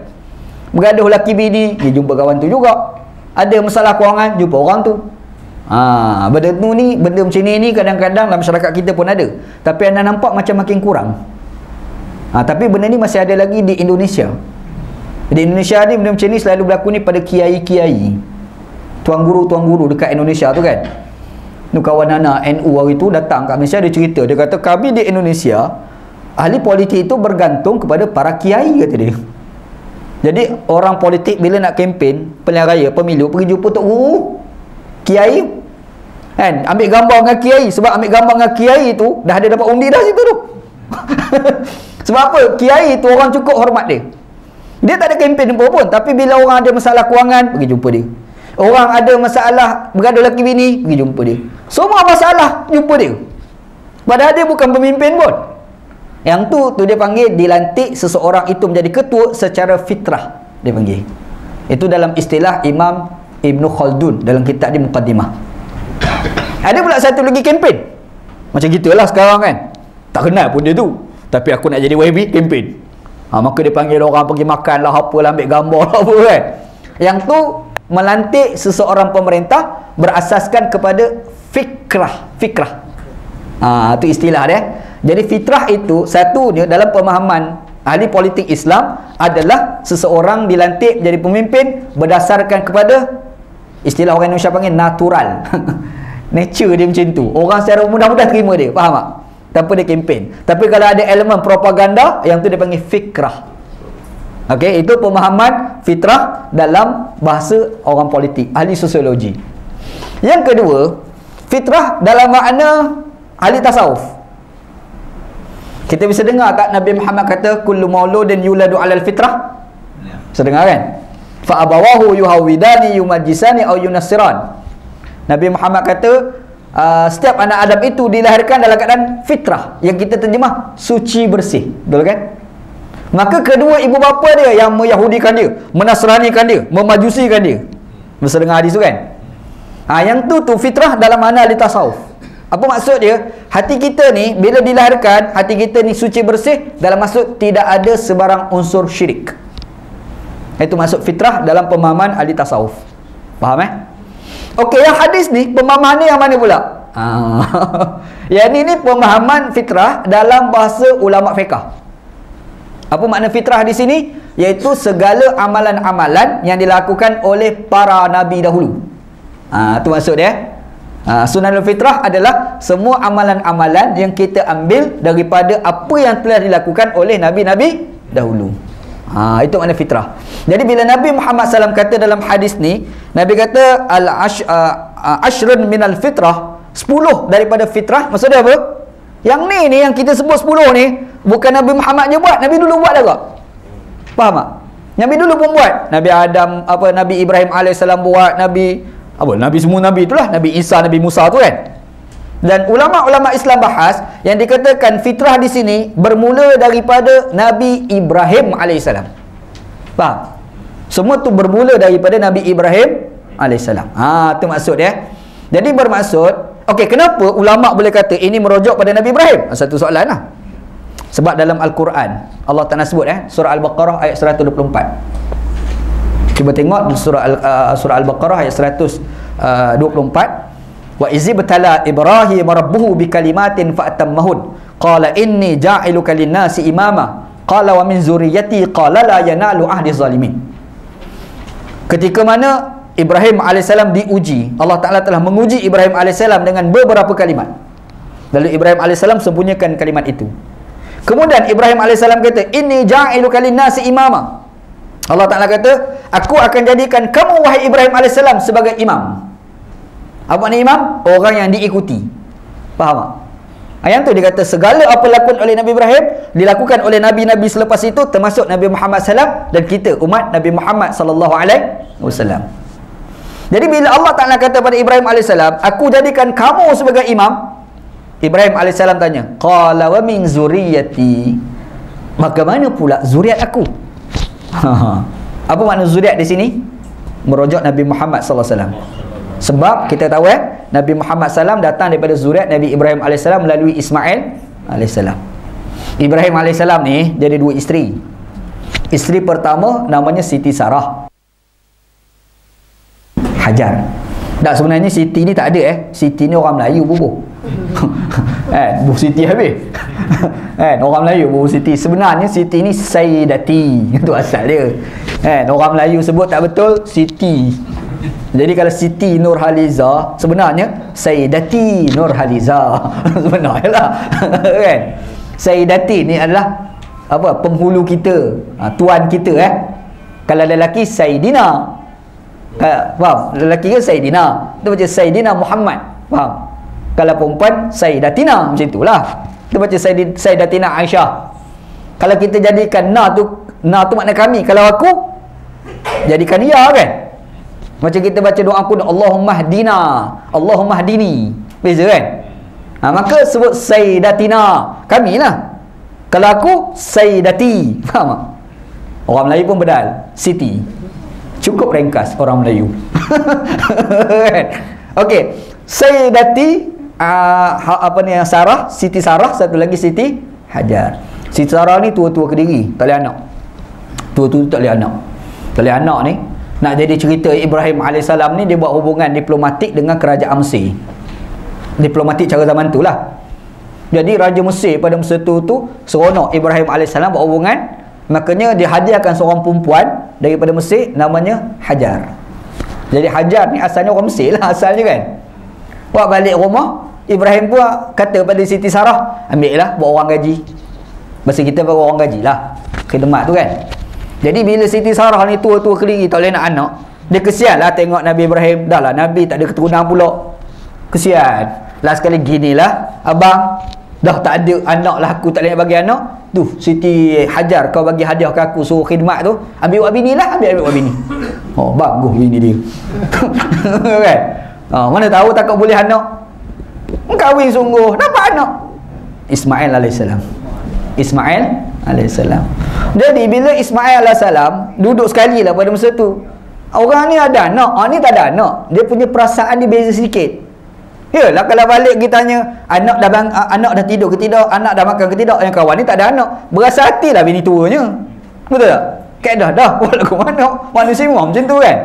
A: Bergaduh laki bini, dia jumpa kawan tu juga. Ada masalah kewangan, jumpa orang tu. Benda tu ni, benda macam ni kadang-kadang dalam masyarakat kita pun ada. Tapi anda nampak macam makin kurang. Tapi benda ni masih ada lagi di Indonesia. Di Indonesia ni benda macam ni selalu berlaku ni pada kiai-kiai, tuan guru dekat Indonesia tu kan. Ni kawan anak NU hari tu datang kat Malaysia, dia cerita, dia kata kami di Indonesia ahli politik itu bergantung kepada para kiai, kata dia. Jadi orang politik bila nak kempen pilihan raya pemilu pergi jumpa tok guru, kiai kan, ambil gambar dengan kiai. Sebab ambil gambar dengan kiai tu dah ada dapat undi dah situ tu. Sebab apa? Kiai tu orang cukup hormat dia. Dia tak ada kempen pun, tapi bila orang ada masalah kewangan pergi jumpa dia. Orang ada masalah bergaduh laki bini pergi jumpa dia. Semua masalah jumpa dia. Padahal dia bukan pemimpin pun. Yang tu dia panggil dilantik seseorang itu menjadi ketua secara fitrah, dia panggil. Itu dalam istilah Imam Ibn Khaldun dalam kitab di Muqaddimah. Ada pula satu lagi kempen. Macam gitulah sekarang kan. Tak kenal pun dia tu, tapi aku nak jadi YB kempen. Maka dia panggil orang pergi makan lah, apalah, ambil gambar lah, apa kan. Yang tu melantik seseorang pemerintah berasaskan kepada fikrah. Itu istilah dia. Jadi fitrah itu satunya dalam pemahaman ahli politik Islam adalah seseorang dilantik jadi pemimpin berdasarkan kepada istilah orang Indonesia panggil natural. Nature dia macam tu. Orang secara mudah-mudah terima dia, faham tak? Tanpa dia kempen. Tapi kalau ada elemen propaganda, yang tu dia panggil fikrah. Okey, itu pemahaman fitrah dalam bahasa orang politik, ahli sosiologi. Yang kedua, fitrah dalam makna ahli tasawuf. Kita bisa dengar kat Nabi Muhammad kata kullu mauludin yuladu 'alal fitrah. Bisa dengar kan? Fa abawahu yuhawidani yumajjisani aw yunassiran. Nabi Muhammad kata setiap anak Adam itu dilahirkan dalam keadaan fitrah, yang kita terjemah suci bersih, betul kan? Maka kedua ibu bapa dia yang meyahudikan dia, menasranikan dia, memajusikan dia. Bisa dengar hadis tu kan? Yang tu fitrah dalam makna ahli tasawuf. Apa maksud dia? Hati kita ni bila dilahirkan, hati kita ni suci bersih, dalam maksud tidak ada sebarang unsur syirik. Itu maksud fitrah dalam pemahaman ahli tasawuf. Faham Okey, yang hadis ni pemahaman ni yang mana pula? Yang ini pemahaman fitrah dalam bahasa ulama fiqh. Apa makna fitrah di sini? Iaitu segala amalan-amalan yang dilakukan oleh para nabi dahulu. Itu maksud dia. Sunnahul fitrah adalah semua amalan-amalan yang kita ambil daripada apa yang telah dilakukan oleh nabi-nabi dahulu. Itu makna fitrah. Jadi bila Nabi Muhammad SAW kata dalam hadis ni, Nabi kata ashrun minal fitrah, 10 daripada fitrah. Maksudnya apa? Yang ni yang kita sebut 10 ni bukan Nabi Muhammad je buat, Nabi dulu buat juga. Faham tak? Nabi dulu pun buat. Nabi Adam, Nabi Ibrahim AS buat, Nabi semua Nabi itulah, Nabi Isa, Nabi Musa tu kan. Dan ulama-ulama Islam bahas yang dikatakan fitrah di sini bermula daripada Nabi Ibrahim AS. Faham? Semua tu bermula daripada Nabi Ibrahim AS. Itu maksud dia. Jadi bermaksud, okey, kenapa ulama boleh kata ini merujuk pada Nabi Ibrahim? Satu soalan lah. Sebab dalam Al-Quran Allah Ta'ala sebut surah Al-Baqarah ayat 124. Cuba tengok surah Al-Baqarah ayat 124. Wa izibtala Ibrahim rabbuhu bikalimatin fa'tammahun qala inni ja'iluka lin-nasi imama qala wa min zurriyyati qala la yanalu ahdi zalimin. Ketika mana Ibrahim AS diuji, Allah Ta'ala telah menguji Ibrahim AS dengan beberapa kalimat. Lalu Ibrahim AS sembunyikan kalimat itu. Kemudian Ibrahim AS kata, inni ja'iluka lin-nasi imama. Allah Ta'ala kata, aku akan jadikan kamu wahai Ibrahim AS sebagai imam. Apa makna imam? Orang yang diikuti. Faham tak? Ayat tu dia kata segala apa dilakukan oleh Nabi Ibrahim dilakukan oleh nabi-nabi selepas itu, termasuk Nabi Muhammad SAW dan kita umat Nabi Muhammad SAW. Jadi bila Allah Ta'ala kata pada Ibrahim AS, aku jadikan kamu sebagai imam, Ibrahim AS tanya, qala wa min zuriyati, bagaimana pula zuriat aku? Apa makna zuriat di sini? Merujuk Nabi Muhammad SAW. Sebab kita tahu Nabi Muhammad SAW datang daripada zuriat Nabi Ibrahim AS melalui Ismail AS. Ibrahim AS ni jadi dua isteri. Isteri pertama namanya Siti Sarah Hajar. Tak, sebenarnya Siti ni tak ada Siti ni orang Melayu bubuh. Bu Siti habis. Orang Melayu bu Siti. Sebenarnya Siti ni Sayyidati. Itu asal dia. Orang Melayu sebut tak betul Siti. Jadi kalau Siti Nurhaliza sebenarnya Sayyidati Nurhaliza. Sebenarnya lah. Kan? Sayyidati ni adalah apa? Penghulu kita, tuan kita Kalau lelaki Sayyidina. Faham? Lelaki ke Sayyidina. Itu baca Sayyidina Muhammad. Faham? Kalau perempuan Sayyidatina, macam itulah. Itu baca Sayyidatina Aisyah. Kalau kita jadikan na tu makna kami. Kalau aku jadikan ya kan. Macam kita baca doa pun Allahumma hdina, Allahumma hdini. Beza kan? Maka sebut Sayyidatina, kami lah. Kalau aku Sayyidati. Faham tak? Orang Melayu pun bedal Siti. Cukup ringkas orang Melayu. Okey, Sayyidati Sarah, Siti Sarah, satu lagi Siti Hajar. Siti Sarah ni tua-tua Kediri, tak boleh anak. Tua-tua tak boleh anak. Tak boleh anak ni. Nak jadi cerita Ibrahim AS ni, dia buat hubungan diplomatik dengan kerajaan Mesir. Diplomatik cara zaman tu lah. Jadi Raja Mesir pada masa tu seronok Ibrahim AS buat hubungan. Makanya dia hadiahkan seorang perempuan daripada Mesir, namanya Hajar. Jadi Hajar ni asalnya orang Mesir lah asalnya kan. Buat balik rumah, Ibrahim pun kata pada Siti Sarah, ambil lah buat orang gaji. Bahasa kita buat orang gaji lah, khidmat tu kan. Jadi bila Siti Sarah ni tua-tua Kediri, tak boleh nak anak, dia kesian lah tengok Nabi Ibrahim. Dah lah Nabi tak ada keturunan pula, kesian lah. Sekali ginilah, abang dah tak ada anak lah, aku tak boleh nak bagi anak tu. Siti Hajar, kau bagi hadiah ke aku, suruh khidmat tu, ambil buat bini lah. Ambil buat bini. Oh bagus bini dia. Kan? Mana tahu takut boleh anak, kahwin sungguh dapat anak. Ismail AS. Ismail AS. Jadi bila Ismail AS duduk sekali lah pada masa tu, orang ni ada anak, ni tak ada anak, dia punya perasaan dia beza sedikit. Yalah, kalau balik kita tanya anak dah tidur ke tidak, anak dah makan ke tidak, yang kawan ni tak ada anak, berasa hatilah bini tuanya. Betul tak? Kaedah dah walaupun manusia macam tu kan.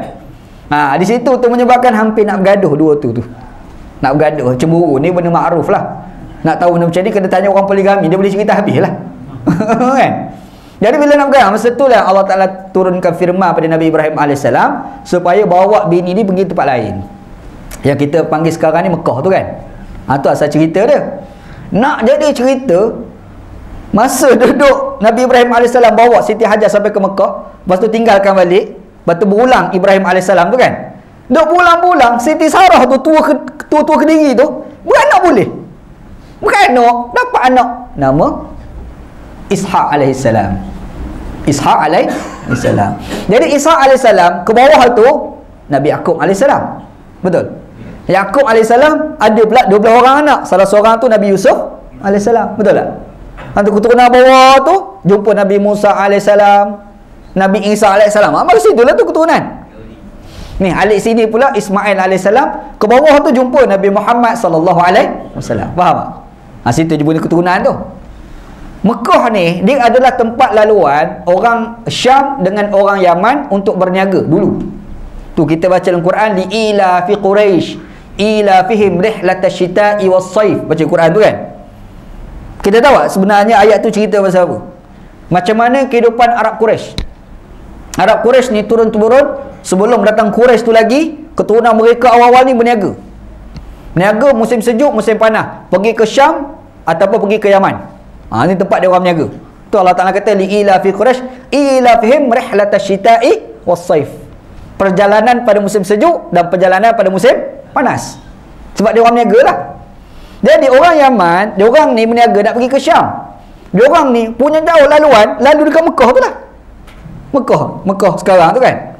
A: Di situ tu menyebabkan hampir nak bergaduh dua tu. nak bergaduh, cemburu ni benda makruf lah. Nak tahu benda macam ni kena tanya orang poligami, dia boleh cerita habis lah. Kan? Jadi bila nak bergaduh, masa tu lah Allah Ta'ala turunkan firman pada Nabi Ibrahim AS supaya bawa bini ni pergi tempat lain, yang kita panggil sekarang ni Mekah tu kan. Tu asal cerita dia. Nak jadi cerita, masa duduk Nabi Ibrahim AS bawa Siti Hajar sampai ke Mekah, lepas tu tinggalkan balik, lepas tu berulang Ibrahim AS tu kan. Duk berulang-ulang, Siti Sarah tu tua kediri tu beranak boleh. Beranak, dapat anak, nama Ishaq alaihissalam. Ishaq alaihissalam. Jadi Ishaq alaihissalam, ke bawah tu Nabi Yaqub alaihissalam. Betul? Yaqub alaihissalam ada pula 12 orang anak. Salah seorang tu Nabi Yusuf alaihissalam. Betul tak? Nanti keturunan bawah tu jumpa Nabi Musa alaihissalam, Nabi Isa alaihissalam. Mari situ lah tu keturunan. Ni alik sini pula Ismail alaihissalam, ke bawah tu jumpa Nabi Muhammad sallallahu alaihi wasallam. Faham tak? Situ jumpa keturunan tu. Mekah ni dia adalah tempat laluan orang Syam dengan orang Yaman untuk berniaga dulu. Tu kita baca dalam Quran, li ila fi Quraisy ila fihim rihlatash shita'i was-saif. Baca Quran tu kan. Kita tahu tak sebenarnya ayat tu cerita pasal apa? Macam mana kehidupan Arab Quraisy. Arab Quraisy ni turun-temurun sebelum datang Quraisy tu lagi, keturunan mereka awal-awal ni berniaga. Berniaga musim sejuk, musim panas, pergi ke Syam ataupun pergi ke Yaman. Ni tempat dia orang berniaga. Tu Allah Ta'ala kata li ila fi Quraisy ila fihim rihlatash shita'i was-saif. Perjalanan pada musim sejuk dan perjalanan pada musim panas. Sebab dia orang berniaga lah. Jadi orang Yaman, dia orang ni berniaga nak pergi ke Syam. Dia orang ni punya jauh laluan, lalu dekat Mekah tu lah. Mekah sekarang tu kan.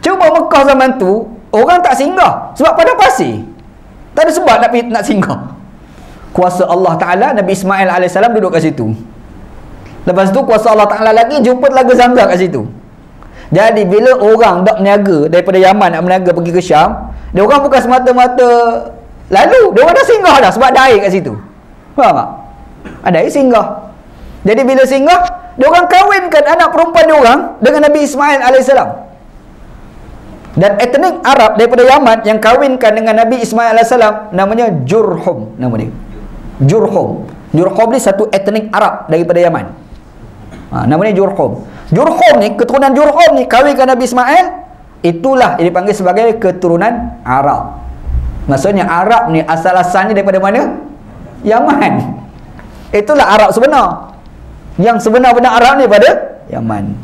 A: Cuma Mekah zaman tu orang tak singgah sebab pada pasir. Tak ada sebab nak singgah. Kuasa Allah Ta'ala, Nabi Ismail AS duduk kat situ. Lepas tu kuasa Allah Ta'ala lagi jumpa Telaga Zamzam kat situ. Jadi bila orang nak berniaga daripada Yaman nak berniaga pergi ke Syam, dia orang bukan semata-mata lalu, dia orang dah singgah dah sebab ada air kat situ. Faham tak? Ada air singgah. Jadi bila singgah, dia orang kahwinkan anak perempuan dia orang dengan Nabi Ismail AS. Dan etnik Arab daripada Yaman yang kahwinkan dengan Nabi Ismail AS namanya Jurhum, nama dia. Jurhum ni satu etnik Arab daripada Yaman. Namanya Jurhum. Jurhum ni, keturunan Jurhum ni kahwinkan Nabi Ismail, itulah yang dipanggil sebagai keturunan Arab. Maksudnya Arab ni asal-asalnya daripada mana? Yaman. Itulah Arab sebenar. Yang sebenar-benar Arab ni pada Yaman.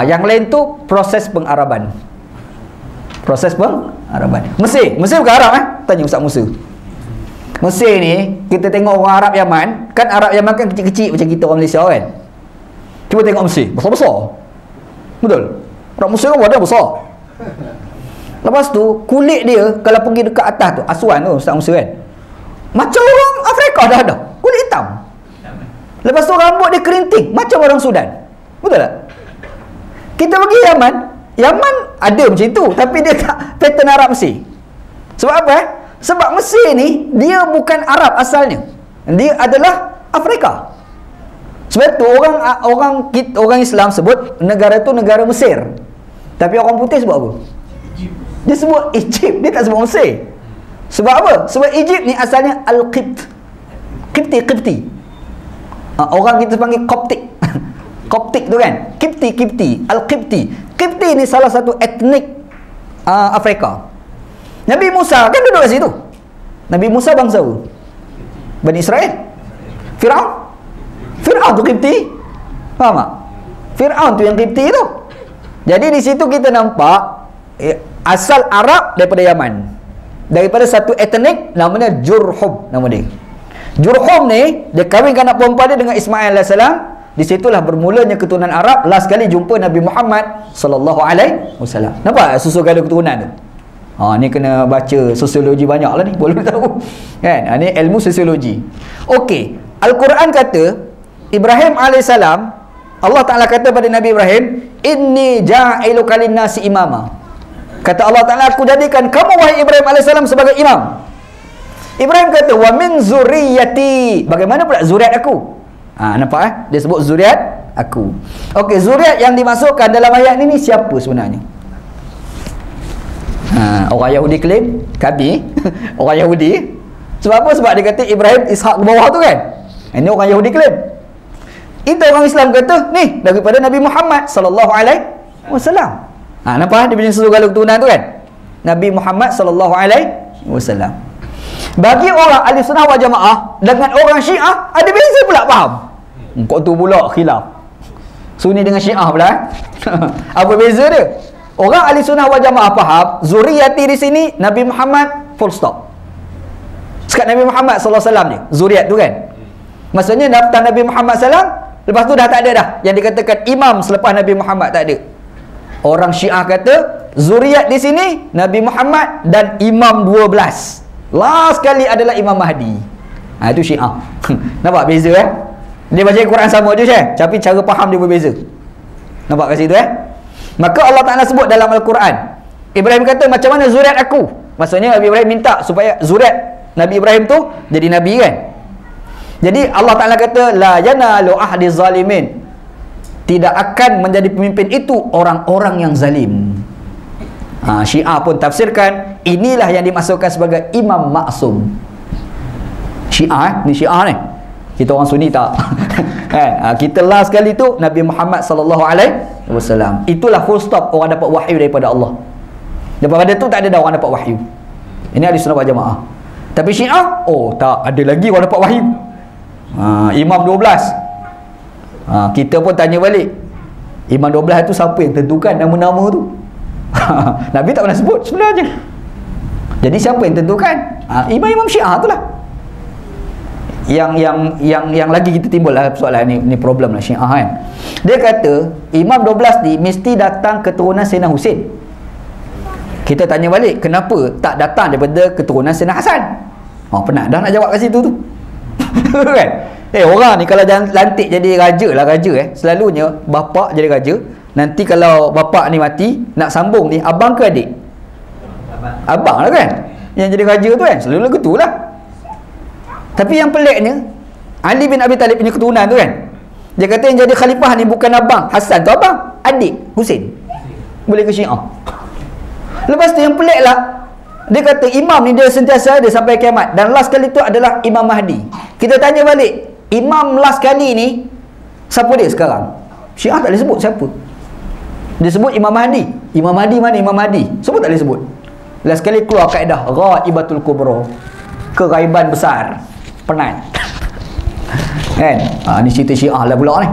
A: Yang lain tu proses pengaraban. Mesir bukan Arab Tanya Ustaz Musa. Mesir ni kita tengok orang Arab Yaman, kan Arab Yaman kan kecil-kecil macam kita orang Malaysia kan. Cuba tengok Mesir, besar-besar. Betul? Orang Mesir kan badan besar. Lepas tu kulit dia kalau pergi dekat atas tu, Aswan tu Ustaz Musa kan, macam orang Afrika dah ada, kulit hitam. Lepas tu rambut dia kerinting macam orang Sudan. Betul tak? Kita pergi Yaman ada macam tu, tapi dia tak pattern Arab Mesir. Sebab apa? Sebab Mesir ni dia bukan Arab asalnya. Dia adalah Afrika. Sebab tu orang Islam sebut negara tu negara Mesir. Tapi orang putih sebut apa? Dia sebut Egypt, dia tak sebut Mesir. Sebab apa? Sebab Egypt ni asalnya Al-Qibt. Qibti. Orang kita panggil Koptik. Koptik tu kan? Qibti. Al-Qibti. Qibti ni salah satu etnik Afrika. Nabi Musa kan duduk kat situ. Nabi Musa bangsa apa? Bani Israel. Fir'aun tu Qibti. Faham tak? Fir'aun tu yang Qibti tu. Jadi di situ kita nampak asal Arab daripada Yaman. Daripada satu etnik namanya Jurhum nama dia. Jurhum ni dia kahwinkan anak perempuan dia dengan Ismail AS. Di situlah bermulanya keturunan Arab. Last kali jumpa Nabi Muhammad sallallahu alaihi wasallam. Nampak susul gada keturunan tu? Ni kena baca sosiologi banyak lah ni, boleh tahu kan. Ni ilmu sosiologi. Okey, Al-Quran kata Ibrahim AS, Allah Ta'ala kata pada Nabi Ibrahim, inni ja'iluka linnasi imama. Kata Allah Ta'ala, aku jadikan kamu wahai Ibrahim AS sebagai imam. Ibrahim kata, wa min zuriyati. Bagaimana pula zuriat aku? Nampak dia sebut zuriat aku. Okey, zuriat yang dimasukkan dalam ayat ni siapa sebenarnya? Orang Yahudi claim kami orang Yahudi. Sebab apa? Sebab dia kata Ibrahim Ishak ke bawah tu kan. Ini orang Yahudi claim. Itu orang Islam kata ni daripada Nabi Muhammad sallallahu alaihi wasallam. Nampak dia punya seluruh keturunan tu kan? Nabi Muhammad sallallahu alaihi wasallam. Bagi orang ahli sunnah wal jamaah dengan orang Syiah ada beza pula faham. Kau tu pula khilaf. Sunni dengan Syiah pula. Apa beza dia? Orang ahli sunnah wal jamaah faham zuriati di sini Nabi Muhammad full stop. Sekat Nabi Muhammad sallallahu alaihi wasallam ni, zuriat tu kan. Maksudnya daftar Nabi Muhammad sallam, lepas tu dah tak ada dah. Yang dikatakan imam selepas Nabi Muhammad tak ada. Orang Syiah kata zuriat di sini Nabi Muhammad dan imam 12. Last sekali adalah Imam Mahdi. Itu Syiah. Nampak beza Dia baca Quran sama je tapi cara faham dia berbeza. Nampak kat situ Maka Allah Ta'ala sebut dalam Al-Quran, Ibrahim kata macam mana zuriat aku. Maksudnya Nabi Ibrahim minta supaya zuriat Nabi Ibrahim tu jadi Nabi kan. Jadi Allah Ta'ala kata la yanalu ahdi zalimin, tidak akan menjadi pemimpin itu orang-orang yang zalim. Syiah pun tafsirkan inilah yang dimasukkan sebagai imam maksum. Syiah ni Syiah ni. Kita orang Sunni tak. Kan? Kita last sekali tu Nabi Muhammad sallallahu alaihi wasallam. Itulah full stop orang dapat wahyu daripada Allah. Daripada tu tak ada dah orang dapat wahyu. Ini ahli sunnah wal jamaah. Tapi Syiah, tak ada lagi orang dapat wahyu. Imam 12. Kita pun tanya balik. Imam 12 tu siapa yang tentukan nama-nama tu? Nabi tak pernah sebut sebenarnya. Jadi siapa yang tentukan? Imam-imam Syiah tu lah. Yang lagi kita timbul lah soalan ni problem lah Syiah kan. Dia kata Imam 12 ni mesti datang keturunan Sayyidina Husin. Kita tanya balik, kenapa tak datang daripada keturunan Sayyidina Hasan? Penat dah nak jawab kat situ tu. Kan? Orang ni kalau lantik jadi raja selalunya bapa jadi raja. Nanti kalau bapa ni mati, nak sambung ni abang ke adik? Abang lah kan, yang jadi raja tu kan, selalu gitu lah. Tapi yang peliknya, Ali bin Abi Talib punya keturunan tu kan, dia kata yang jadi khalifah ni bukan abang Hasan tu, abang adik Husin. Boleh ke Syiah? Lepas tu yang pelik lah, dia kata imam ni dia sentiasa ada sampai kiamat, dan last kali tu adalah Imam Mahdi. Kita tanya balik, imam last kali ni siapa dia sekarang? Syiah tak boleh sebut siapa. Dia sebut Imam Mahdi. Imam Mahdi mana Imam Mahdi? Sebut tak boleh sebut. Last sekali keluar kaedah ghaibatul kubra, keraiban besar. Penat. Kan? Ni cerita Syiah lah pula ni.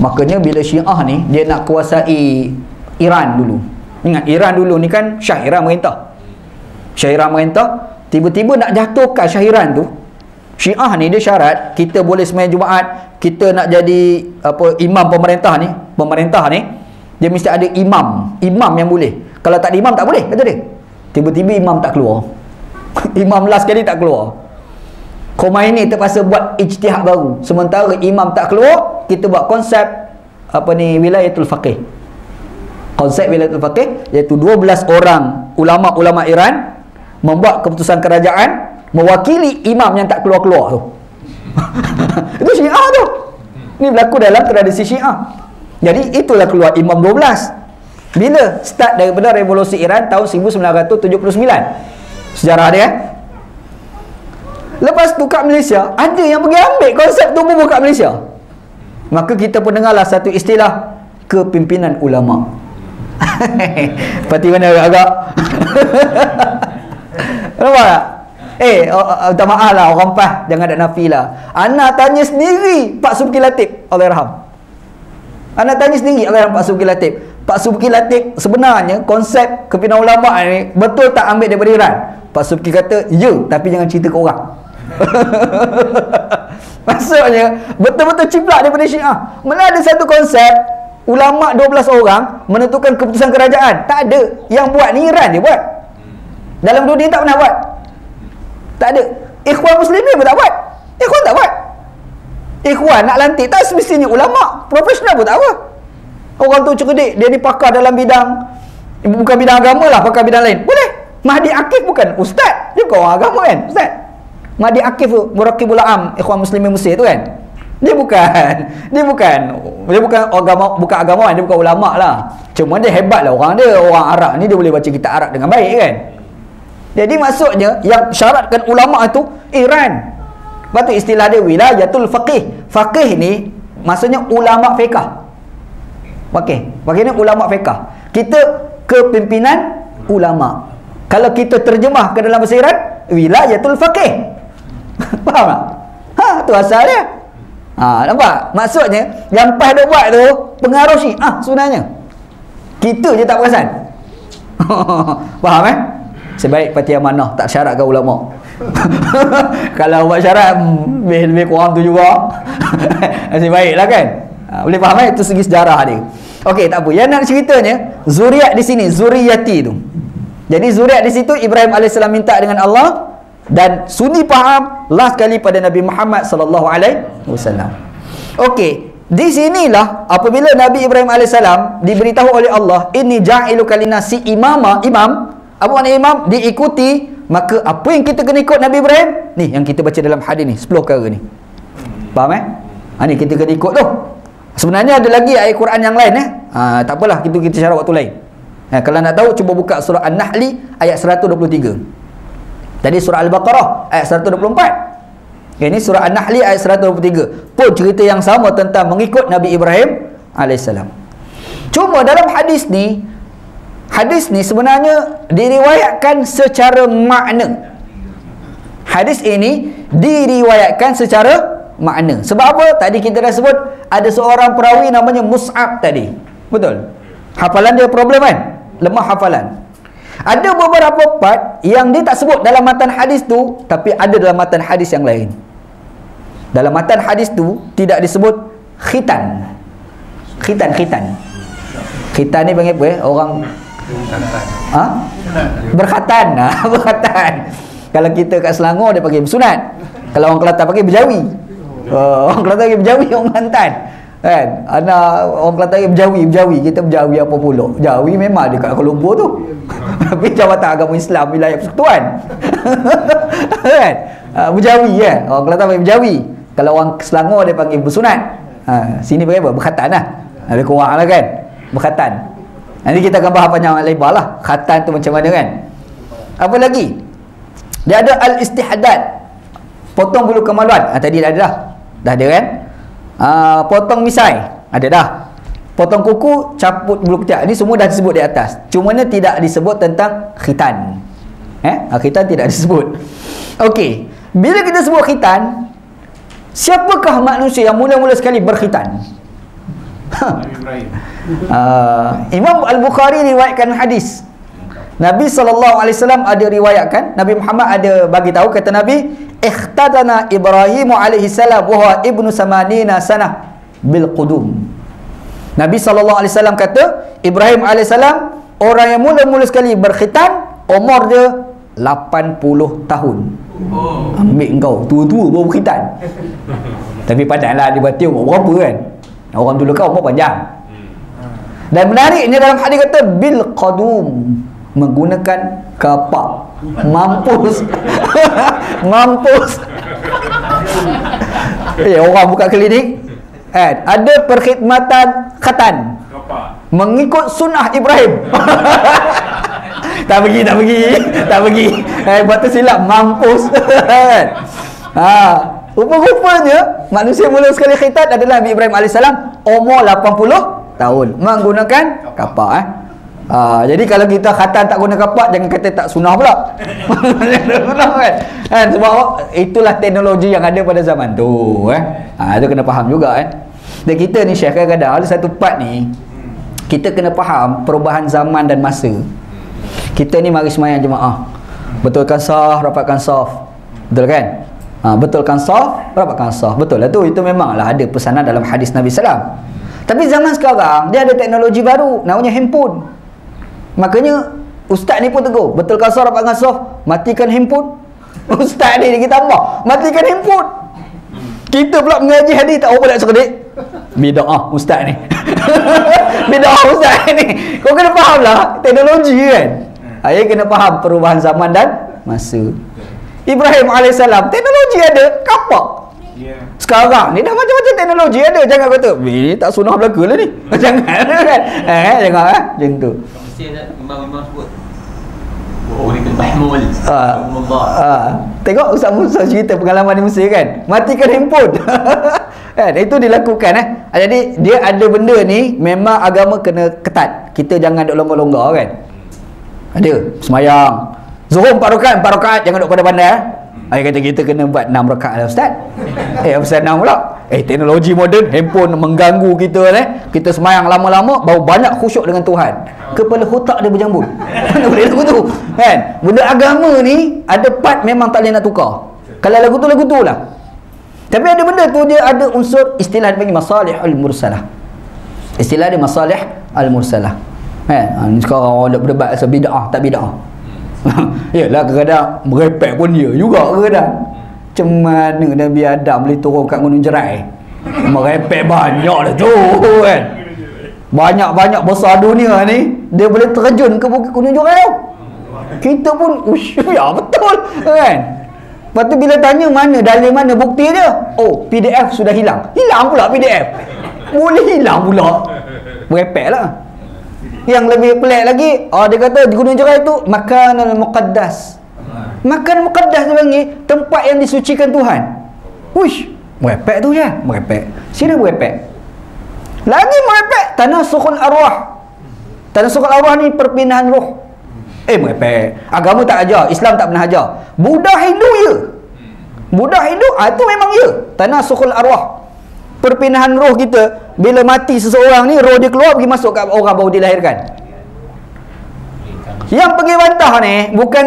A: Makanya bila Syiah ni dia nak kuasai Iran dulu. Ingat Iran dulu ni kan Syah Iran merintah. Syah Iran merintah, tiba-tiba nak jatuhkan Syah Iran tu. Syiah ni dia syarat kita boleh sembahyang Jumaat, kita nak jadi imam pemerintah ni, dia mesti ada imam yang boleh. Kalau tak ada imam tak boleh, kata dia. Tiba-tiba imam tak keluar. Imam last kali tak keluar. Khomeini terpaksa buat ijtihad baru. Sementara imam tak keluar, kita buat konsep wilayatul faqih. Konsep wilayatul faqih iaitu 12 orang ulama-ulama Iran membuat keputusan kerajaan mewakili imam yang tak keluar-keluar tu. Itu Syiah tu. Ni berlaku dalam tradisi Syiah. Jadi itulah keluar Imam 12. Bila? Start daripada revolusi Iran tahun 1979. Sejarah dia. Lepas tu kat Malaysia, ada yang pergi ambil konsep tu pun kat Malaysia. Maka kita pun dengarlah satu istilah kepimpinan ulama. Parti mana agak? Nampak tak? Minta maaf lah orang PAS, jangan ada nafi lah. Ana tanya sendiri Pak Subki Latif, Allahyarham. Ana tanya sendiri Allahyarham Pak Subki Latif. Pak Subki Latif sebenarnya konsep kepimpinan ulama ni betul tak ambil daripada Iran? Pak Subki kata, ya, tapi jangan cerita ke orang. Maksudnya betul-betul ciplak daripada Syiah. Mana ada satu konsep ulama 12 orang menentukan keputusan kerajaan? Tak ada. Yang buat ni Iran dia buat. Dalam dunia tak pernah buat. Tak ada. Ikhwan Muslimin pun tak buat. Ikhwan tak buat. Ikhwan nak lantik tak semestinya ulama profesional pun tak apa. Orang tu cerdik, dia ni pakar dalam bidang, bukan bidang agama lah, pakar bidang lain, boleh. Mahdi Akif bukan ustaz, dia bukan orang agama kan, ustaz. Mahdi Akif tu Muraqibul Am Ikhwan Muslimin Mesir tu kan. Dia bukan agamawan, dia bukan ulama lah. Cuma dia hebat lah orang dia. Orang Arab ni dia boleh baca kitab Arab dengan baik kan. Jadi maksudnya yang syaratkan ulama itu Iran. Lepas tu istilah dia wilayatul faqih. Faqih ni maksudnya ulama fiqh. Faqih ni ulama fiqh. Kita kepimpinan ulama. Kalau kita terjemah ke dalam bahasa Iran, wilayatul faqih. Faham tak? Tu asal dia. Nampak? Maksudnya yang PAS dia buat tu pengaruh Syiah sebenarnya. Kita je tak perasan. Faham Sebaik parti amanah tak syaratkan ulama. Kalau buat syarat lebih kurang tu juga. Nasib baiklah kan. Boleh faham itu segi sejarah dia. Okey, tak apa. Yang nak ceritanya zuriat di sini, zuriyati tu. Jadi zuriat di situ Ibrahim AS minta dengan Allah, dan Sunni faham last kali pada Nabi Muhammad sallallahu alaihi wasallam. Okey, di sinilah apabila Nabi Ibrahim AS diberitahu oleh Allah, ini ja'iluka linasi imam. Apa makna imam? Diikuti. Maka apa yang kita kena ikut Nabi Ibrahim? Ni yang kita baca dalam hadis ni, 10 perkara ni. Faham ni kita kena ikut tu. Sebenarnya ada lagi ayat Quran yang lain tak apalah, kita syarah waktu lain. Kalau nak tahu cuba buka surah An-Nahl ayat 123. Tadi surah Al-Baqarah ayat 124. Ini surah An-Nahl ayat 123. Pun cerita yang sama tentang mengikut Nabi Ibrahim AS. Cuma dalam hadis ni sebenarnya diriwayatkan secara makna. Hadis ini diriwayatkan secara makna. Sebab apa? Tadi kita dah sebut ada seorang perawi namanya Mus'ab tadi. Betul? Hafalan dia problem kan? Lemah hafalan. Ada beberapa part yang dia tak sebut dalam matan hadis tu, tapi ada dalam matan hadis yang lain. Dalam matan hadis tu tidak disebut khitan. Khitan ni panggil apa orang berkhatan. Berkhatan. Kalau kita kat Selangor dia panggil bersunat. Kalau orang Kelantan panggil berjawi. Orang Kelantan panggil berjawi, orang Kelantan kan. Orang Kelantan panggil berjawi. Kita berjawi apa pula? Jawi memang dekat Kuala Lumpur tu. Tapi Jabatan Agama Islam Wilayah Persekutuan. Kan? Berjawi kan. Orang Kelantan panggil berjawi. Kalau orang Selangor dia panggil bersunat. Sini panggil apa? Berkhatan lah. Lebih kurang lah kan. Berkhatan. Nanti kita akan bahas panjang lebar lah khatan tu macam mana kan. Apa lagi? Dia ada al-istihdad, potong bulu kemaluan. Tadi dah ada dah ada kan. Potong misai ada dah. Potong kuku, cabut bulu ketiak. Ini semua dah disebut di atas. Cuma ni tidak disebut tentang khitan. Khitan tidak disebut. Okey, bila kita sebut khitan, siapakah manusia yang mula-mula sekali berkhitan? Imam Al-Bukhari riwayatkan hadis. Nabi SAW ada riwayatkan, Nabi Muhammad ada bagi tahu, kata Nabi, ikhtadana Ibrahim alaihi salam wa huwa ibnu samanina sanah bil qudum. Nabi SAW kata Ibrahim AS orang yang mula-mula sekali berkhitan, umur dia 80 tahun. Ambil engkau tua-tua baru berkhitan. Tapi padahal dia berarti umur berapa kan. Orang dulu kan umur panjang. Dan menariknya dalam hadis kata bil qadum, menggunakan kapak. Mampus. Mampus. Orang buka klinik ada perkhidmatan khatan mengikut sunnah Ibrahim. tak pergi buat tu silap, mampus. Rupa-rupanya manusia mula sekali khitan adalah Nabi Ibrahim AS, umur 80 tahun, menggunakan kapak. Jadi kalau kita khatan tak guna kapak, jangan kata tak sunnah pula. kan? Sebab itulah teknologi yang ada pada zaman tu. Itu kena faham juga kan. Dan kita ni Syekh, kadang-kadang ada satu part ni kita kena faham perubahan zaman dan masa. Kita ni mari semayang jemaah, betulkan saf, rapatkan saf. Betul kan? Betulkan saf, rapatkan saf. Betul lah tu. Itu memanglah ada pesanan dalam hadis Nabi SAW. Tapi zaman sekarang dia ada teknologi baru namanya handphone. Makanya ustaz ni pun tegur, betulkan saf, rapatkan saf, matikan handphone. Ustaz ni kita tambah, matikan handphone. Kita pula mengaji hadis tak apa nak cerdik. Bid'ah ustaz ni. Bid'ah ustaz ni. Kau kena faham lah teknologi kan. Ayah kena faham perubahan zaman dan masa. Ibrahim AS teknologi ada, kapak. Sekarang ni dah macam-macam teknologi ada. Jangan kata ni tak sunnah belaka lah ni. Jangan kan. Jangan macam tu.
B: Mesti ada imam-imam sebut Uritul Mahmul.
A: Tengok Ustaz Musa cerita pengalaman di Mesir kan. Matikan handphone. Kan itu dilakukan Jadi dia ada benda ni memang agama kena ketat. Kita jangan duk longgar-longgar kan. Ada semayang Zuhur 4 rakaat jangan duk pandai-pandai kata kita kena buat 6 rakaat lah Ustaz. Pasal 6 pula. Teknologi moden, handphone mengganggu kita Kita semayang lama-lama baru banyak khusyuk dengan Tuhan. Kepala otak dia berjambut. Mana boleh lagu tu kan. Benda agama ni ada part memang tak boleh nak tukar. Kalau lagu tu lah. Tapi ada benda tu dia ada unsur istilah dia panggil masalihul mursalah. Istilah dia masalih al-mursalah. Ni sekarang orang nak berdebat pasal bid'ah tak bid'ah. Yalah kadang-kadang merepek pun dia juga kadang. Macam mana Nabi Adam boleh turun kat Gunung Jerai? Merepek banyak dah tu kan. Banyak-banyak besar dunia ni dia boleh terjun ke Bukit Gunung Jerai tau. Kita pun ya betul kan. Lepas tu bila tanya mana dalil mana bukti dia, PDF sudah hilang. Hilang pula PDF. Boleh hilang pula. Merepek lah. Yang lebih pelik lagi, dia kata di Gunung Jerai tu makanal muqaddas. Makan muqaddas dia panggil tempat yang disucikan Tuhan. Uish, merepek tu je, merepek. Sini merepek. Lagi merepek tanasukhul arwah. Tanasukhul arwah ni perpindahan roh. Merepek. Agama tak ajar, Islam tak pernah ajar. Buddha Hindu ya. Buddha Hindu itu memang ya. Tanasukhul arwah. Perpindahan roh kita. Bila mati seseorang ni, roh dia keluar pergi masuk kat orang baru dilahirkan. Yang pergi bantah ni bukan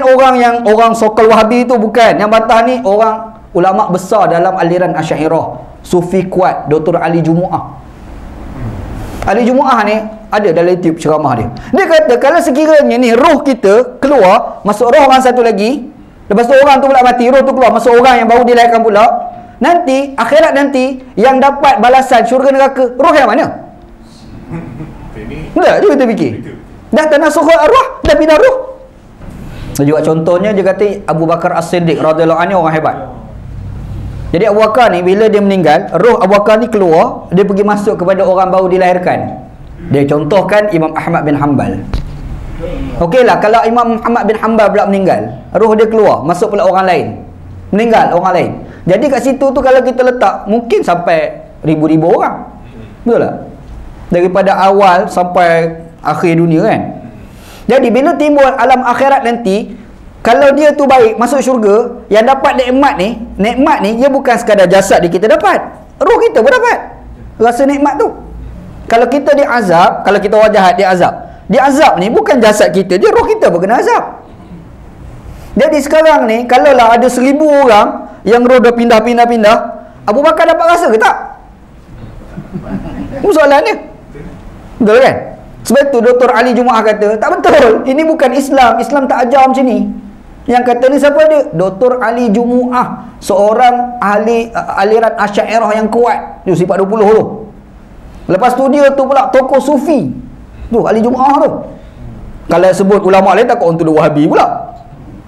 A: orang sokol Wahabi tu, bukan. Yang bantah ni orang ulama besar dalam aliran Asy'ariyah, sufi kuat, Dr. Ali Jumu'ah. Ali Jumu'ah ni ada dalam YouTube ceramah dia. Dia kata kalau sekiranya ni roh kita keluar, masuk roh orang satu lagi, lepas tu orang tu pula mati, roh tu keluar masuk orang yang baru dilahirkan pula, nanti akhirat nanti yang dapat balasan syurga neraka roh yang mana? Tak, dia kita fikir. Dah tanasukhul arwah, dah pindah roh. Juga contohnya dia kata Abu Bakar As-Siddiq radhiyallahu anhu orang hebat. Jadi Abu Bakar ni bila dia meninggal, roh Abu Bakar ni keluar, dia pergi masuk kepada orang baru dilahirkan. Dia contohkan Imam Ahmad bin Hanbal. Okeylah kalau Imam Ahmad bin Hanbal pula meninggal, roh dia keluar, masuk pula orang lain. Meninggal orang lain. Jadi kat situ tu kalau kita letak mungkin sampai ribu-ribu orang. Betul tak? Daripada awal sampai akhir dunia kan. Jadi bila timbul alam akhirat nanti, kalau dia tu baik masuk syurga, yang dapat nikmat ni dia bukan sekadar jasad dia kita dapat, roh kita pun dapat rasa nikmat tu. Kalau kita diazab, kalau kita orang jahat diazab ni bukan jasad kita, dia roh kita pun kena azab. Jadi sekarang ni kalaulah ada 1000 orang yang roh dah pindah-pindah, Abu Bakar dapat rasa ke tak? Soalan dia. Betul kan? Sebab tu Dr. Ali Jumu'ah kata, tak betul. Ini bukan Islam. Islam tak ajar macam ni. Yang kata ni siapa dia? Dr. Ali Jumu'ah, seorang ahli aliran Asy'ariyah yang kuat. Dia sifat 20 tu. Lepas tu dia tu pula tokoh sufi. Tu Ali Jumu'ah tu. Kalau sebut ulama lain takut untuk Wahabi pula.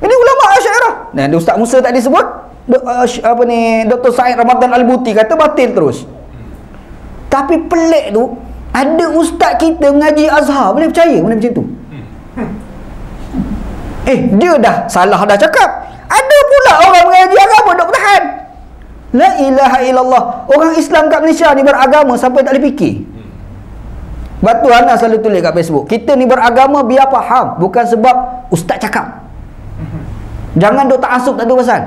A: Ini ulama Asy'ariyah. Dan Ustaz Musa tadi sebut Dr. Said Ramadan Al-Buti kata batil terus. Tapi pelik tu, ada ustaz kita mengaji Azhar boleh percaya benda macam tu. Dia dah salah dah cakap. Ada pula orang mengaji agama dok bertahan. La ilaha illallah. Orang Islam kat Malaysia ni beragama sampai tak boleh fikir. Batu anak selalu tulis kat Facebook, kita ni beragama biar faham, bukan sebab ustaz cakap. Jangan duk ta'assub tak tahu pasal.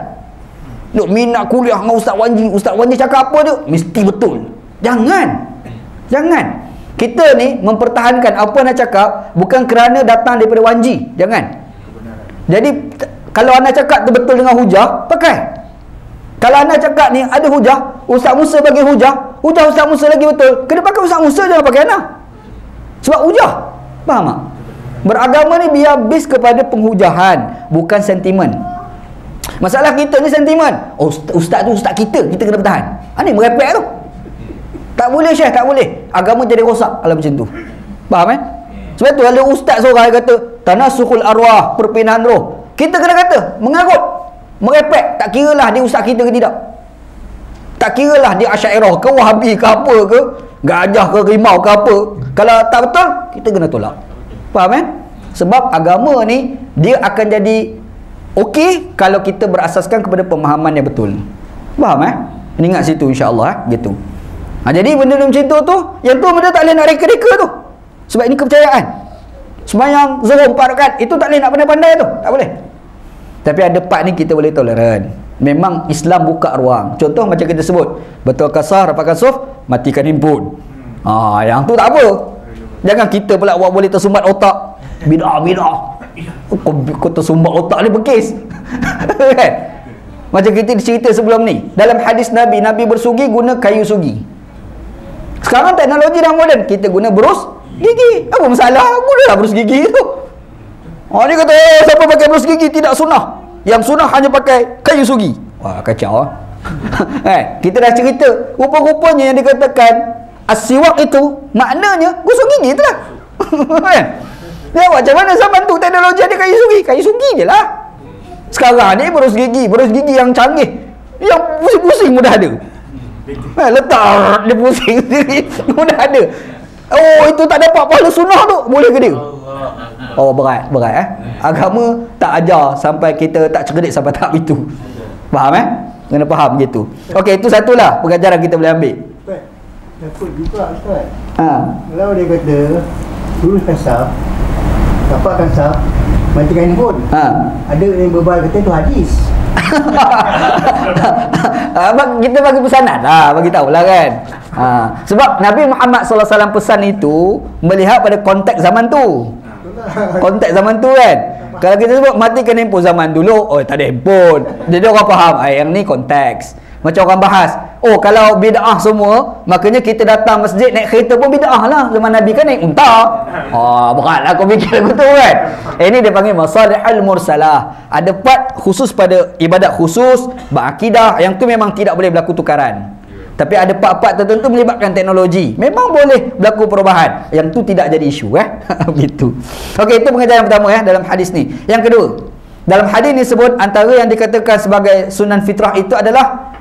A: Duk minat kuliah dengan Ustaz Wanji cakap apa tu mesti betul. Jangan. Kita ni mempertahankan apa nak cakap bukan kerana datang daripada Wanji. Jangan. Jadi kalau anda cakap tu betul dengan hujah, pakai. Kalau anda cakap ni ada hujah, Ustaz Musa bagi hujah Ustaz Musa lagi betul, kena pakai Ustaz Musa, jangan pakai anda. Sebab hujah. Faham tak? Beragama ni biar base kepada penghujahan, bukan sentimen. Masalah kita ni sentimen. Ustaz tu ustaz kita kena bertahan. Ni merepek tu. Tak boleh Syekh, tak boleh. Agama jadi rosak kalau macam tu. Faham Sebab tu ada ustaz seorang yang kata tanasukhul arwah, perpindahan roh. Kita kena kata mengarut, merepek, tak kiralah dia ustaz kita ke tidak. Tak kira lah dia Asy'ariyah ke Wahabi ke apa ke, gajah ke rimau ke apa, kalau tak betul kita kena tolak. Faham kan? Sebab agama ni dia akan jadi okey kalau kita berasaskan kepada pemahaman yang betul. Faham Ingat situ insya-Allah gitu. Jadi benda macam tu yang tu benda tak boleh nak reka-reka tu. Sebab ini kepercayaan. Sembahyang zuhur 4 rakaat itu tak boleh nak pandai-pandai tu, tak boleh. Tapi ada part ni kita boleh toleran. Memang Islam buka ruang. Contoh macam kita sebut, betul kasar, rapatkan suf, matikan handphone. Yang tu tak apa. Jangan kita pula buat boleh tersumbat otak. Bidah. Kau tersumbat otak ni bekis. Kan? Macam kita cerita sebelum ni. Dalam hadis Nabi bersugi guna kayu sugi. Sekarang teknologi dah moden, kita guna berus gigi. Apa masalah? Gunalah berus gigi tu. Dia kata, siapa pakai berus gigi tidak sunnah. Yang sunnah hanya pakai kayu sugi. Wah, kacau kita dah cerita. Rupa-rupanya yang dikatakan as-siwak itu maknanya gosok gigi tu lah. Ya, macam mana zaman tu teknologi ada kayu sugi? Kayu sugi je lah. Sekarang ni berus gigi yang canggih, yang pusing-pusing mudah ada. Letak dia pusing sendiri mudah ada. Itu tak dapat pahala sunnah tu, boleh ke dia? Berat Agama tak ajar sampai kita tak cerdik sampai tahap itu. Faham Kena faham gitu. Okey, itu satulah pengajaran kita boleh ambil.
D: Takut juga Ustaz. Kalau dia kata luruskan saf, rapatkan saf, matikan handphone. Ada yang berbal kata itu hadis.
A: Kita bagi pesanan lah, bagi tahulah kan. Sebab Nabi Muhammad SAW pesan itu melihat pada konteks zaman tu. Konteks zaman tu kan. Kalau kita sebut matikan handphone zaman dulu, tak ada handphone. Jadi orang faham, yang ni konteks. Macam orang bahas, kalau bid'ah semua, makanya kita datang masjid naik kereta pun bid'ah lah. Zaman Nabi kan naik unta. Beratlah kau fikir lagu tu kan. Ini dia panggil masalihul mursalah. Ada part khusus pada ibadat khusus, berakidah, yang tu memang tidak boleh berlaku tukaran. Tapi ada part-part tertentu melibatkan teknologi, memang boleh berlaku perubahan. Yang tu tidak jadi isu Begitu. Okey, itu pengajaran pertama dalam hadis ni. Yang kedua, dalam hadis ni sebut antara yang dikatakan sebagai sunan fitrah itu adalah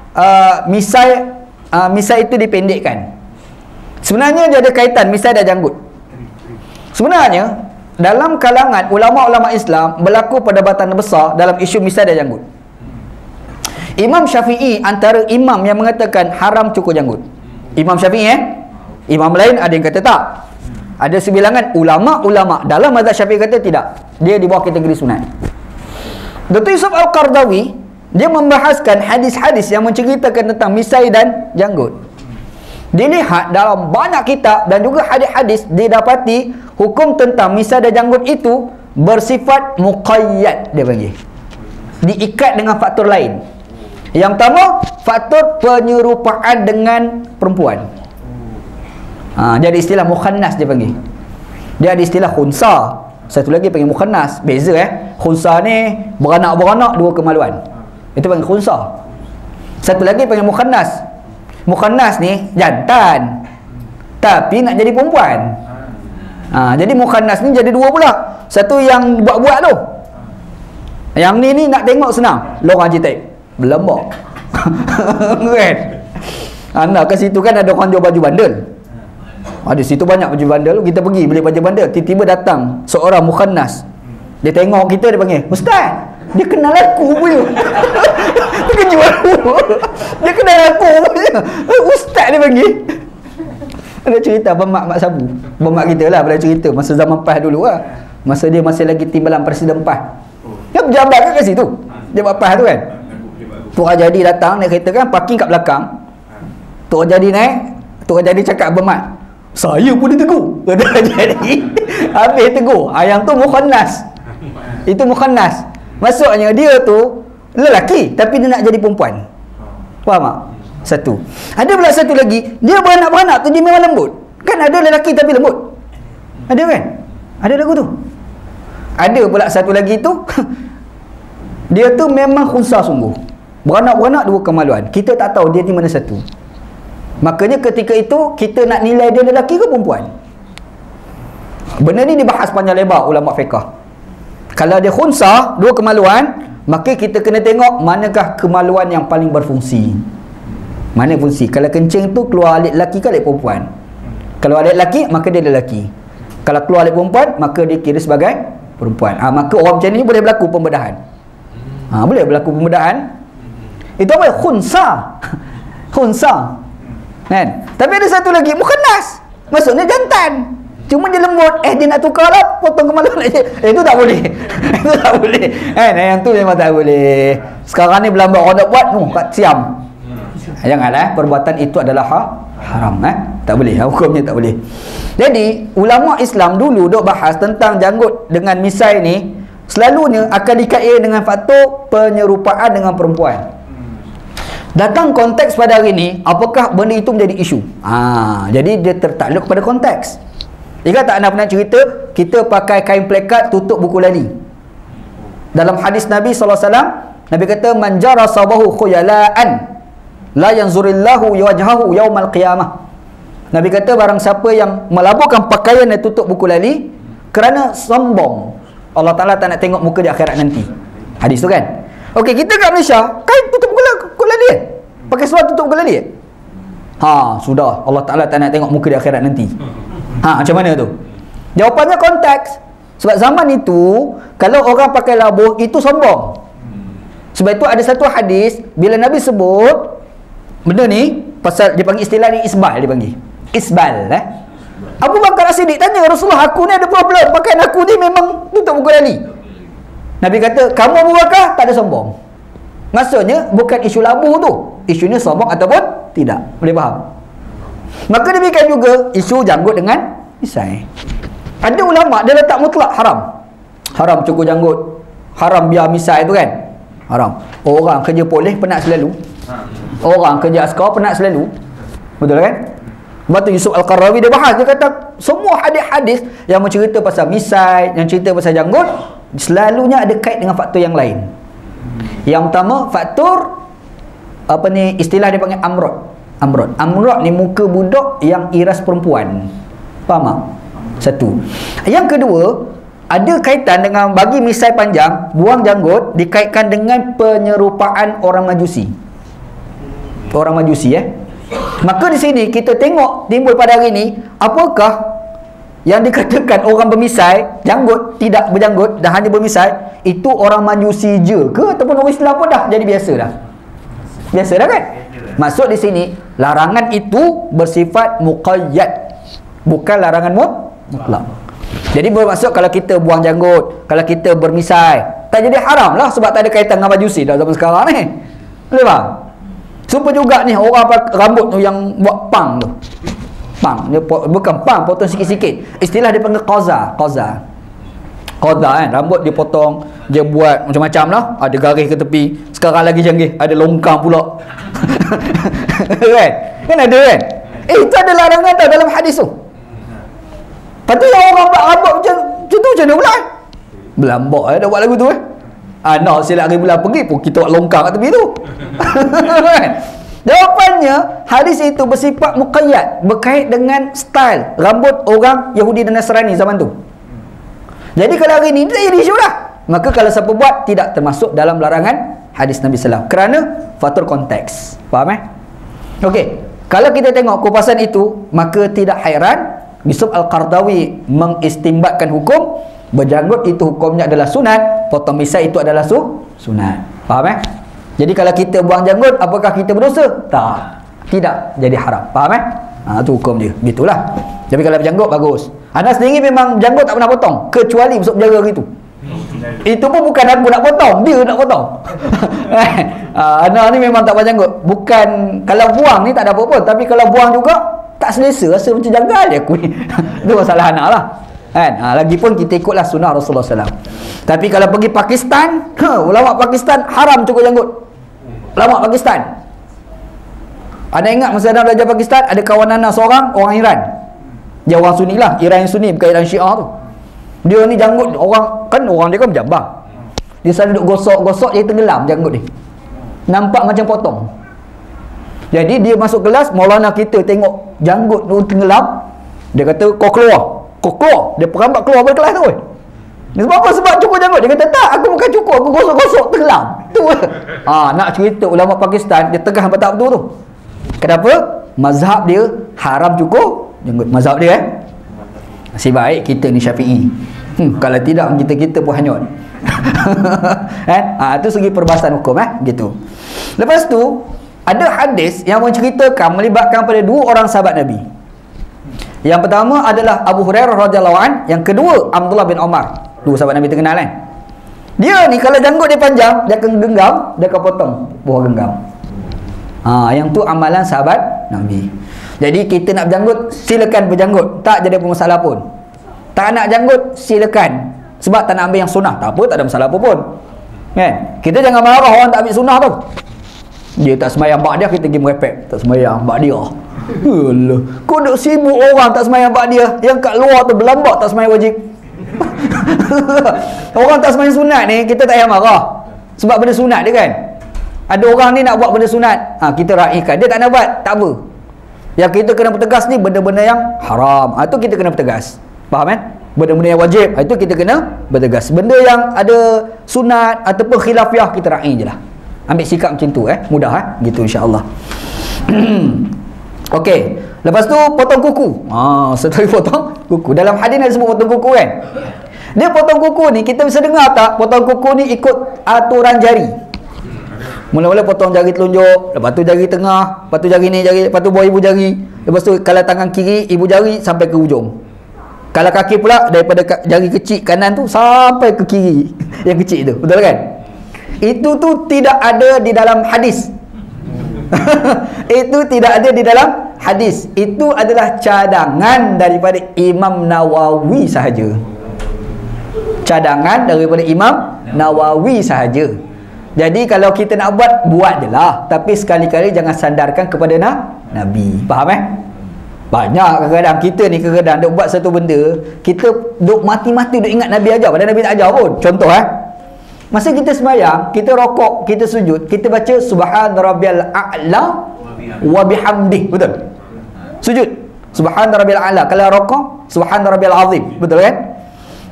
A: misai itu dipendekkan. Sebenarnya dia ada kaitan misai dan janggut. Sebenarnya dalam kalangan ulama-ulama Islam berlaku perdebatan besar dalam isu misai dan janggut. Imam Syafi'i antara imam yang mengatakan haram cukur janggut. Imam Syafi'i Imam lain ada yang kata tak. Ada sebilangan ulama-ulama dalam mazhab Syafi'i kata tidak. Dia di bawah kategori sunat. Dr. Yusuf Al-Qardawi dia membahaskan hadis-hadis yang menceritakan tentang misai dan janggut. Dilihat dalam banyak kitab dan juga hadis-hadis didapati hukum tentang misai dan janggut itu bersifat muqayyad, dia panggil. Diikat dengan faktor lain. Yang pertama, faktor penyerupaan dengan perempuan. Jadi istilah mukhannas dia panggil. Dia ada istilah khunsa. Satu lagi panggil mukhannas. Beza khunsa ni beranak-beranak dua kemaluan. Itu panggil khunsa. Satu lagi panggil mukhannas. Mukhannas ni jantan tapi nak jadi perempuan. Jadi mukhannas ni jadi dua pula. Satu yang buat-buat tu. Yang ni nak tengok senang. Lorang jitik berlembak. Kan? Anda ke situ kan ada orang jual baju bandel. Ada situ banyak baju bandel. Kita pergi beli baju bandel, tiba-tiba datang seorang mukhannas. Dia tengok kita, dia panggil, "Ustaz, dia kenal aku punya." Dia kejual aku. Dia kenal aku punya. Ustaz dia panggil. Ada cerita Mak Sabu. Mak kita lah bila cerita masa zaman PAS dulu lah. Masa dia masih lagi timbalan Presiden PAS. Dia berjabat kan kat situ. Dia buat PAS tu kan. Tok Jadi datang naik kereta kan, parking kat belakang. Tok Jadi naik, Tok Jadi cakap bermat, "Saya pun ditegur." Tok Jadi habis tegur. Yang tu mukhannas. Itu mukhannas. Maksudnya dia tu lelaki tapi dia nak jadi perempuan. Faham tak? Satu. Ada pula satu lagi, dia beranak-beranak tu dia memang lembut. Kan ada lelaki tapi lembut. Ada kan? Ada lagu tu. Ada pula satu lagi tu dia tu memang khunsa sungguh. Beranak-beranak dua kemaluan. Kita tak tahu dia di mana satu. Makanya ketika itu kita nak nilai dia lelaki ke perempuan. Benda ni dibahas panjang lebar ulama fiqh. Kalau dia khunsa, dua kemaluan, maka kita kena tengok manakah kemaluan yang paling berfungsi. Mana fungsi? Kalau kencing tu keluar alit lelaki ke alit perempuan? Kalau alit lelaki, maka dia lelaki. Kalau keluar alit perempuan, maka dia kira sebagai perempuan. Maka orang macam ni boleh berlaku pembedahan. Boleh berlaku pembedahan. Itu apa? Khunsa. Khunsa. Kan? Tapi ada satu lagi, mukhannas. Maksudnya jantan. Cuma dia lembut. Dia nak tukar lah, potong kepala lagi. Itu tak boleh. Itu tak boleh. Yang tu memang tak boleh. Sekarang ni belamba orang nak buat, kat siam. Janganlah, perbuatan itu adalah haram. Tak boleh, hukumnya tak boleh. Jadi ulama Islam dulu dok bahas tentang janggut dengan misai ni, selalunya akan dikaitkan dengan faktor penyerupaan dengan perempuan. Datang konteks pada hari ni, apakah benda itu menjadi isu? Jadi dia tertakluk kepada konteks. Jika tak pernah cerita, kita pakai kain plekat tutup buku lali. Dalam hadis Nabi SAW, Nabi kata, man jara sabahu khuyalaan la yanzurillahu wajhahu yaumal qiyamah. Nabi kata barang siapa yang melaburkan pakaian yang tutup buku lali kerana sombong, Allah Ta'ala tak nak tengok muka di akhirat nanti. Hadis tu kan. Okey, kita kat Malaysia kain tutup buku lali pakai seluar tutup buku lali sudah, Allah Ta'ala tak nak tengok muka di akhirat nanti. Macam mana tu? Jawapannya konteks. Sebab zaman itu kalau orang pakai labuh itu sombong. Sebab itu ada satu hadis bila Nabi sebut benda ni, pasal dia panggil istilah ni isbal, dia panggil isbal. Abu Bakar As-Siddiq tanya Rasulullah, aku ni ada problem, pakaian aku ni memang tutup buku lali. Nabi kata, kamu Abu Bakar tak ada sombong. Maksudnya bukan isu labuh tu, isunya sombong ataupun tidak. Boleh faham? Maka demikian juga isu janggut dengan misai. Ada ulama dia letak mutlak haram. Haram cukur janggut, haram biar misai tu kan, haram. Orang kerja polis penat selalu, orang kerja askar penat selalu. Betul kan? Lepas tu Yusuf Al-Qaradawi dia bahas, dia kata semua hadis-hadis yang mencerita pasal misai, yang cerita pasal janggut, selalunya ada kait dengan faktor yang lain. Yang pertama, faktor istilah dia panggil amrod. Amrod ni muka budak yang iras perempuan. Faham tak? Satu. Yang kedua, ada kaitan dengan bagi misai panjang, buang janggut dikaitkan dengan penyerupaan orang Majusi. Orang Majusi Maka di sini kita tengok timbul pada hari ini, apakah yang dikatakan orang bermisai, janggut, tidak berjanggut dan hanya bermisai, itu orang Majusi je ke ataupun orang Islam pun dah jadi biasa dah? Biasa dah kan? Maksud di sini, larangan itu bersifat muqayyad, bukan larangan mutlak. Jadi bermaksud kalau kita buang janggut, kalau kita bermisai, tak jadi haram lah sebab tak ada kaitan dengan Majusi dah zaman sekarang ni. Boleh faham? Supaya juga ni orang rambut tu yang buat pang tu. Pang, dia bukan pang, potong sikit-sikit. Istilah dia panggil qaza kan, rambut dia potong, dia buat macam-macam lah. Ada garis ke tepi. Sekarang lagi canggih, ada longkang pula. Kan ada kan? Itu ada larangan tau dalam hadis tu. Lepas tu yang orang buat rambut macam tu macam mana pula Belambak dah buat lagu tu nak silap hari bulan pergi pun kita buat longkang kat tepi tu. Jawapannya, hadis itu bersifat muqayyad, berkait dengan style rambut orang Yahudi dan Nasrani zaman tu. Jadi kalau hari ni dia jadi isu dah. Maka kalau siapa buat, tidak termasuk dalam larangan hadis Nabi SAW kerana faktor konteks. Faham Okey, kalau kita tengok kupasan itu, maka tidak hairan Yusuf Al-Qaradawi mengistimbatkan hukum berjanggut itu hukumnya adalah sunat, potong misai itu adalah sunat. Faham Jadi kalau kita buang janggut, apakah kita berdosa? Tak. Tidak jadi haram. Faham itu hukum dia. Gitulah. Tapi kalau berjanggut bagus. Anak sendiri memang janggut tak pernah potong kecuali masuk penjara gitu. Itu pun bukan aku nak potong, dia nak potong. Anak ni memang tak berjanggut. Bukan kalau buang ni tak ada apa-apa, tapi kalau buang juga tak selesa, rasa macam janggal dia aku ni. Itu masalah anak lah. Lagipun kita ikutlah sunnah Rasulullah SAW. Tapi kalau pergi Pakistan, ulama Pakistan haram cukur janggut. Ulama Pakistan. Anda ingat masa anda belajar Pakistan, ada kawan anda seorang orang Iran. Dia orang Sunni lah, Iran yang Sunni, bukan Iran Syiah tu. Dia ni janggut, orang dia kan berjambang. Dia selalu duduk gosok-gosok, dia tenggelam janggut dia. Nampak macam potong. Jadi dia masuk kelas, Maulana kita tengok janggut tu tenggelam. Dia kata, kau keluar. Dia perambat keluar dari kelas tu. Sebab apa? Sebab cukur janggut. Dia kata, tak, aku bukan cukur, aku gosok-gosok tenggelam. Tu nak cerita ulama Pakistan, dia tegah sampai tak betul tu. Kenapa? Mazhab dia haram cukup janggut. Mazhab dia nasib baik kita ni Syafi'i. Kalau tidak kita pun hanyut. Itu segi perbahasan hukum gitu. Lepas tu ada hadis yang menceritakan melibatkan pada dua orang sahabat Nabi. Yang pertama adalah Abu Hurairah radhiyallahu an, yang kedua Abdullah bin Umar. Dua sahabat Nabi terkenal kan. Dia ni kalau janggut dia panjang, dia akan genggam, dia akan potong buah genggam. Yang tu amalan sahabat Nabi. Jadi kita nak berjanggut, silakan berjanggut, tak jadi apa masalah pun. Tak nak janggut, silakan. Sebab tak nak ambil yang sunnah, tak apa, tak ada masalah apa pun. Kan? Kita jangan marah orang tak ambil sunnah tu. Dia tak sembahyang ba'diyah, kita pergi merepek. Tak sembahyang ba'diyah. Alah, kau duk sibuk orang tak sembahyang ba'diyah, yang kat luar tu berlambak tak sembahyang wajib. Orang tak sembahyang sunat ni, kita tak payah marah. Sebab benda sunat dia kan. Ada orang ni nak buat benda sunat, kita raikan. Dia tak nak buat, tak apa. Yang kita kena bertegas ni benda-benda yang haram. Itu kita kena bertegas. Faham kan? Benda-benda yang wajib, itu kita kena bertegas. Benda yang ada sunat ataupun khilafiah, kita raih je lah. Ambil sikap macam tu mudah gitu insya-Allah. Okey, lepas tu potong kuku. Setelah potong kuku, dalam hadis ada sebut potong kuku kan. Dia potong kuku ni, kita bisa dengar tak potong kuku ni ikut aturan jari. Mula-mula potong jari telunjuk, lepas tu jari tengah, lepas tu jari ni jari, lepas tu bawah ibu jari, lepas tu kalau tangan kiri ibu jari sampai ke ujung. Kalau kaki pula daripada jari kecil kanan tu sampai ke kiri yang kecil tu. Betul kan? Itu tu tidak ada di dalam hadis. Itu tidak ada di dalam hadis. Itu adalah cadangan daripada Imam Nawawi sahaja. Cadangan daripada Imam Nawawi sahaja. Jadi kalau kita nak buat je lah. Tapi sekali-kali jangan sandarkan kepada Nabi. Faham Banyak kadang-kadang kita ni kadang-kadang duk buat satu benda, kita duk mati-mati duk ingat Nabi ajar, padahal Nabi tak ajar pun. Contoh masa kita sembahyang, kita rokok, kita sujud, kita baca subhan rabbiyal a'la wa bihamdih. Betul? Sujud subhan rabbiyal a'la. Kalau rokok, subhan rabbiyal azim. Betul kan?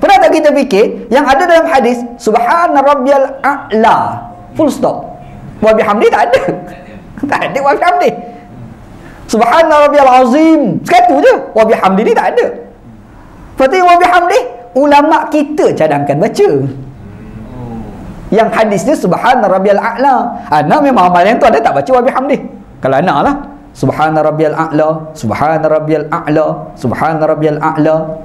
A: Pernah tak kita fikir yang ada dalam hadis subhan rabbiyal a'la full stop, wa bihamdih tak ada. Tak ada wa bihamdih. Subhana rabbiyal azim sekatu je, wa bihamdih ni tak ada. Lepas tu wa bihamdih ulama kita cadangkan baca. Yang hadis dia subhana rabbiyal a'la. Ana memang amalan tu ada tak baca wa bihamdih. Kalau ana lah subhana rabbiyal a'la, subhana rabbiyal a'la, subhana rabbiyal a'la.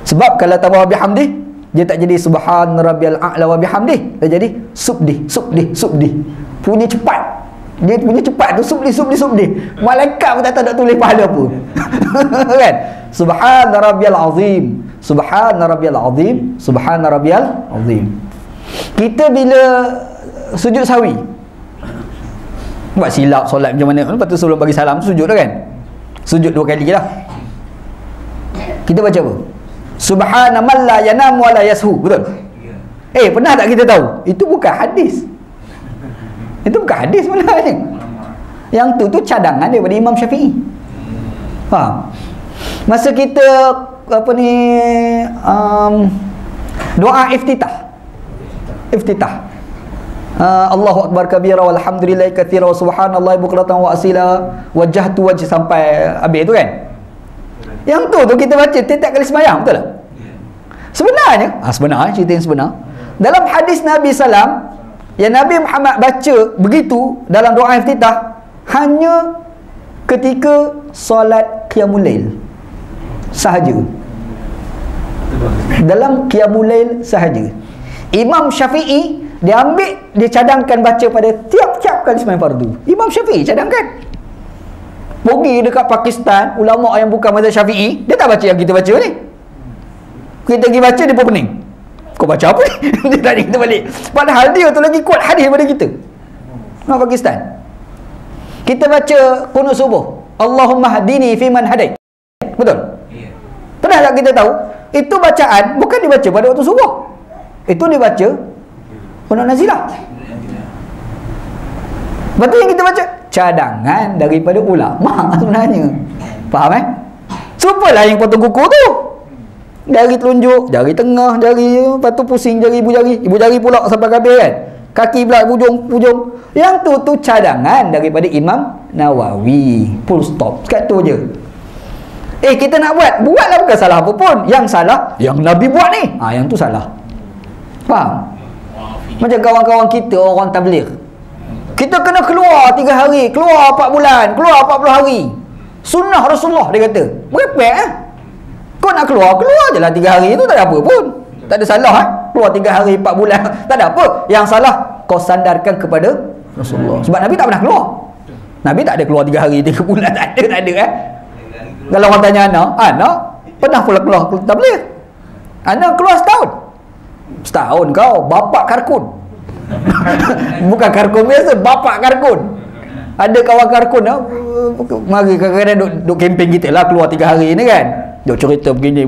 A: Sebab kalau tambah wa bihamdih, dia tak jadi subhana rabbiyal a'la wa bihamdih, dia jadi subdih, subdih, subdih. Punya cepat. Dia punya cepat tu subdih. Malaikat pun tak tahu nak tulis pahala apa. Kan? Subhana rabbiyal azim, subhana rabbiyal azim, subhana rabbiyal azim. Kita bila sujud sawi, buat silap solat macam mana, lepas tu sebelum bagi salam tu sujud dah kan. Sujud 2 kali lah. Kita baca apa? Subhana man la yanam wa la yashu. Betul? Pernah tak kita tahu? Itu bukan hadis. Itu bukan hadis sebenarnya. Yang tu cadangan daripada Imam Syafi'i. Faham? Masa kita doa iftitah. Allahu akbar kabira walhamdulillahi katsira wa subhanallahi bukratan wa asila wajjahtu wajh sampai habis tu kan. Yang tu kita baca setiap kali sembahyang, betul tak? Sebenarnya, cerita yang sebenar. Dalam hadis Nabi sallam yang Nabi Muhammad baca begitu dalam doa iftitah hanya ketika solat qiyamul lail sahaja. Dalam qiyamul lail sahaja. Imam Syafi'i dia ambil, dia cadangkan baca pada tiap-tiap kali sembahyang fardu. Imam Syafi'i cadangkan. Pergi dekat Pakistan, ulama yang bukan mazhab Syafi'i, dia tak baca yang kita baca ni. Kita pergi baca, dia pun pening. Kau baca apa ni? Dia tanya kita balik. Padahal dia tu lagi kuat hadis daripada kita. Pakistan. Kita baca qunut subuh. Allahumma hadini fi man hadait. Betul? Pernah tak kita tahu? Itu bacaan bukan dibaca pada waktu subuh. Itu dibaca qunut nazilah. Betul yang kita baca? Cadangan daripada ulama sebenarnya. Faham Supalah yang potong kuku tu. Jari telunjuk, jari tengah, jari, lepas tu pusing jari ibu jari. Ibu jari pula sampai habis kan. Kaki pula hujung. Yang tu cadangan daripada Imam Nawawi. Full stop. Kat tu je. Kita nak buatlah, bukan salah apa pun. Yang salah yang Nabi buat ni. Yang tu salah. Faham? Macam kawan-kawan kita orang tabligh. Kita kena keluar 3 hari, keluar 4 bulan, keluar 40 hari. Sunnah Rasulullah dia kata. Merepek Kau nak keluar je lah 3 hari tu, tak ada apa pun. Tak ada salah Keluar 3 hari 4 bulan tak ada apa. Yang salah kau sandarkan kepada Rasulullah. Sebab Nabi tak pernah keluar. Nabi tak ada keluar 3 hari 3 bulan. Tak ada Kalau orang tanya anak pernah pula keluar tabligh? Anak keluar setahun kau bapak karkun. Bukan karkun biasa, bapak karkun. Ada kawan karkun mari kadang-kadang duk kempen kita lah, keluar 3 hari ni kan, duk cerita begini.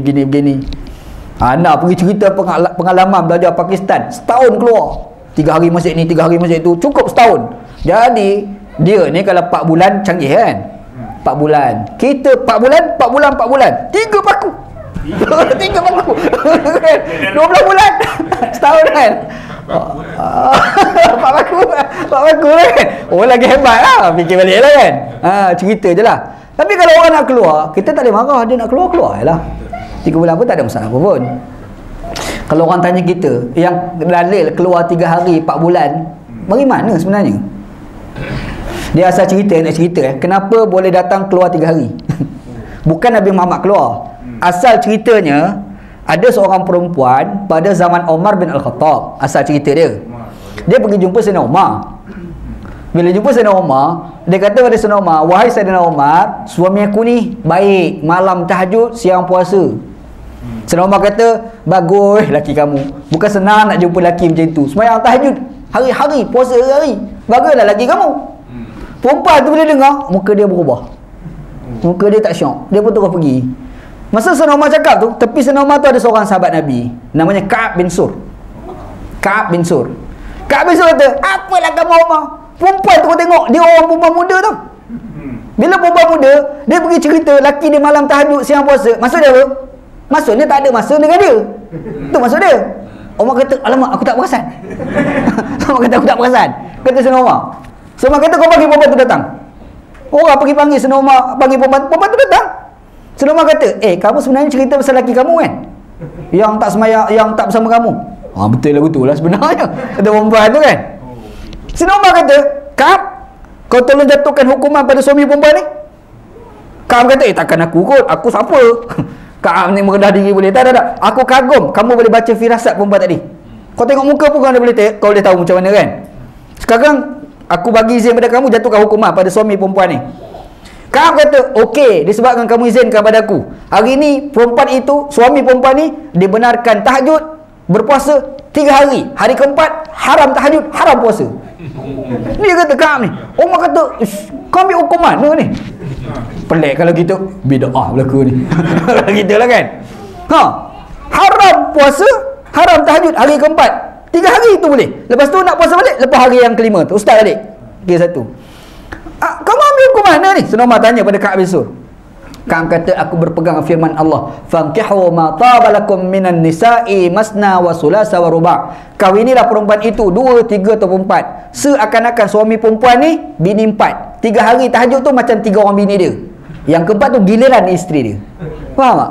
A: Anak pergi cerita pengalaman belajar Pakistan, setahun keluar 3 hari masjid ni, 3 hari masjid tu, cukup setahun. Jadi dia ni kalau 4 bulan canggih kan, 4 bulan. Kita 4 bulan 3 paku 3 paku 12 bulan setahun kan. 4 paku kan. Oh lagi hebat lah, fikir balik lah kan. Cerita je lah. Tapi kalau orang nak keluar, kita tak boleh marah. Dia nak keluar je lah. 3 bulan pun tak ada masalah apa pun. Kalau orang tanya kita, yang dalil keluar 3 hari 4 bulan, bagaimana sebenarnya? Dia asal nak cerita kenapa boleh datang keluar 3 hari. Bukan Nabi Muhammad keluar. Asal ceritanya, ada seorang perempuan pada zaman Umar bin Al-Khattab. Asal cerita dia, dia pergi jumpa Sayyidina Umar. Bila jumpa Sayyidina Umar, dia kata pada Sayyidina Umar, wahai Sayyidina Umar, suami aku ni baik, malam tahajud, siang puasa. Sayyidina Umar kata, bagus laki kamu. Bukan senang nak jumpa laki macam tu, sembahyang tahajud hari-hari, puasa hari-hari. Baguslah laki kamu. Perempuan tu bila dengar, muka dia berubah. Muka dia tak syok. Dia pun terus pergi. Masa Sayyidina Umar cakap tu, tepi Sayyidina Umar tu ada seorang sahabat Nabi, namanya Ka'ab bin Sur. Ka'ab bin Sur kata, apalah kamu Umar? Perempuan tu kau tengok, dia orang perempuan muda tu. Bila perempuan muda, dia pergi cerita laki dia malam tahajud, siang puasa. Maksud dia apa? Maksudnya tak ada masa dengan dia. Tu maksud dia. Umar kata, alamak aku tak perasan. Umar kata aku tak perasan. Kata Sayyidina Umar. Sayyidina Umar kata, kau panggil perempuan tu datang. Orang pergi panggil Sayyidina Umar, panggil perempuan tu datang. Sayyidina Umar kata, kamu sebenarnya cerita pasal laki kamu kan, yang tak sembahyang, yang tak bersama kamu. Betul lah sebenarnya. Kata perempuan tu kan. Sayyidina Umar kata, Ka'ab, kau tolong jatuhkan hukuman pada suami perempuan ni. Ka'ab kata, takkan aku kot, aku siapa? Ka'ab ni merendah diri boleh. Tak. Aku kagum kamu boleh baca firasat perempuan tadi. Kau tengok muka pun kau boleh tahu macam mana kan. Sekarang aku bagi izin pada kamu jatuhkan hukuman pada suami perempuan ni. Ka'ab kata, okey, disebabkan kamu izinkan pada aku, hari ni perempuan itu, suami perempuan ni dibenarkan tahajud, berpuasa 3 hari. Hari keempat haram tahajud, haram puasa. Dia kata Ka'ab ni. Umar kata, kau ambil hukum mana ni? Pelik kalau gitu, bid'ah berlaku ni. Gitu lah kan. Haram puasa, haram tahajud hari keempat, 3 hari tu boleh. Lepas tu nak puasa balik, lepas hari yang kelima tu ustaz balik. Dia satu. Kamu ambil hukum mana ni? Sayyidina Umar tanya pada Ka'ab bin Sur. Ka'ab kata, aku berpegang firman Allah, fankihu ma tabalakum minan nisa'i masna wa sulasa wa ruba'. Kawinilah perempuan itu 2, 3 atau 4. Seakan-akan suami perempuan ni bini 4. 3 hari tahajud tu macam 3 orang bini dia. Yang keempat tu giliran isteri dia. Faham tak?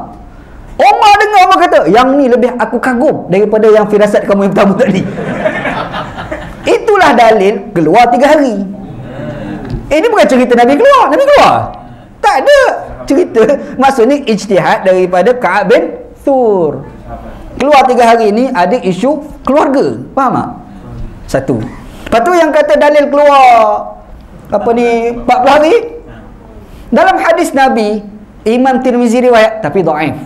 A: Umar dengar, Umar kata, yang ni lebih aku kagum daripada yang firasat kamu yang pertama tadi. Itulah dalil keluar 3 hari. Ini bukan cerita Nabi keluar. Nabi keluar? Tak ada cerita. Maksudnya ijtihad daripada Ka'ab bin Sur. Keluar 3 hari ni ada isu keluarga. Faham tak? Satu. Lepas tu yang kata dalil keluar 40 hari, dalam hadis Nabi, Imam Tirmizi riwayat, tapi dhaif.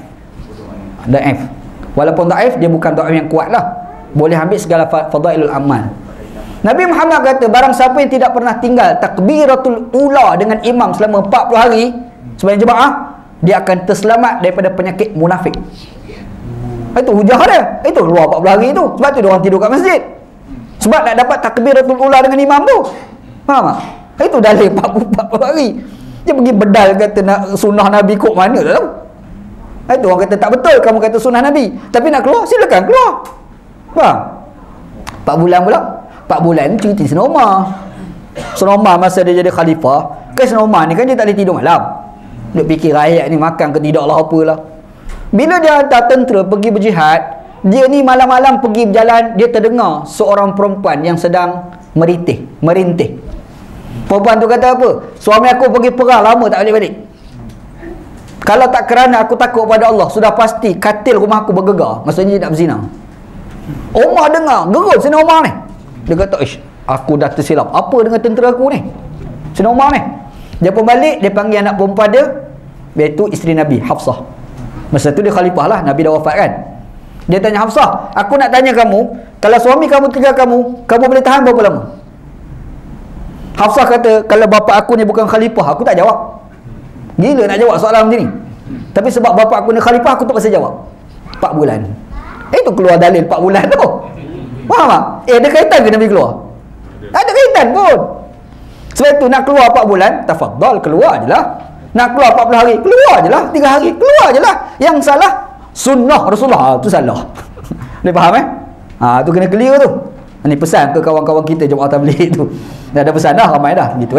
A: Walaupun dhaif, dia bukan dhaif yang kuat lah. Boleh ambil segala fadailul amal. Nabi Muhammad kata, barang siapa yang tidak pernah tinggal takbiratul ula dengan imam selama 40 hari sebagai jemaah, dia akan terselamat daripada penyakit munafik. Itu hujah dia. Itu keluar 40 hari tu. Sebab tu dia orang tidur kat masjid. Sebab nak dapat takbiratul ula dengan imam tu. Faham tak? Itu dalil 40 hari. Dia pergi bedal kata nak sunnah Nabi kok mana tak tahu. Itu orang kata tak betul kamu kata sunnah Nabi. Tapi nak keluar, silakan keluar. Faham? 4 bulan pula. 4 bulan cuti Sayyidina Umar. Sayyidina Umar masa dia jadi khalifah, kan Sayyidina Umar ni kan dia tak boleh tidur malam. Dia fikir rakyat ni makan ke tidak lah apalah. Bila dia hantar tentera pergi berjihad, dia ni malam-malam pergi berjalan, dia terdengar seorang perempuan yang sedang merintih. Perempuan tu kata apa? Suami aku pergi perang lama tak balik-balik. Kalau tak kerana aku takut pada Allah, sudah pasti katil rumah aku bergegar. Maksudnya dia nak berzina. Umar dengar, gerut Sayyidina Umar ni. Dia kata, ish, aku dah tersilap. Apa dengan tentera aku ni? Sayyidina Umar ni. Dia pun balik, dia panggil anak perempuan dia, iaitu isteri Nabi, Hafsah. Masa tu dia khalifah lah, Nabi dah wafat kan. Dia tanya Hafsah, aku nak tanya kamu, kalau suami kamu tinggal kamu boleh tahan berapa lama? Hafsah kata, kalau bapa aku ni bukan khalifah, aku tak jawab. Gila nak jawab soalan macam ni. Tapi sebab bapa aku ni khalifah, aku tak pasal jawab. 4 bulan. Itu keluar dalil 4 bulan tu. Faham tak? Ada kaitan ke Nabi keluar? Tak ada kaitan pun. Sebab tu nak keluar 4 bulan, tafadhal, keluar je lah. Nak keluar 40 hari, keluar je lah. 3 hari, keluar je lah. Yang salah sunnah Rasulullah, tu salah. Boleh faham tu kena clear tu. Ini pesan ke kawan-kawan kita jemaah tabligh tu. Dah ada pesan dah, ramai dah gitu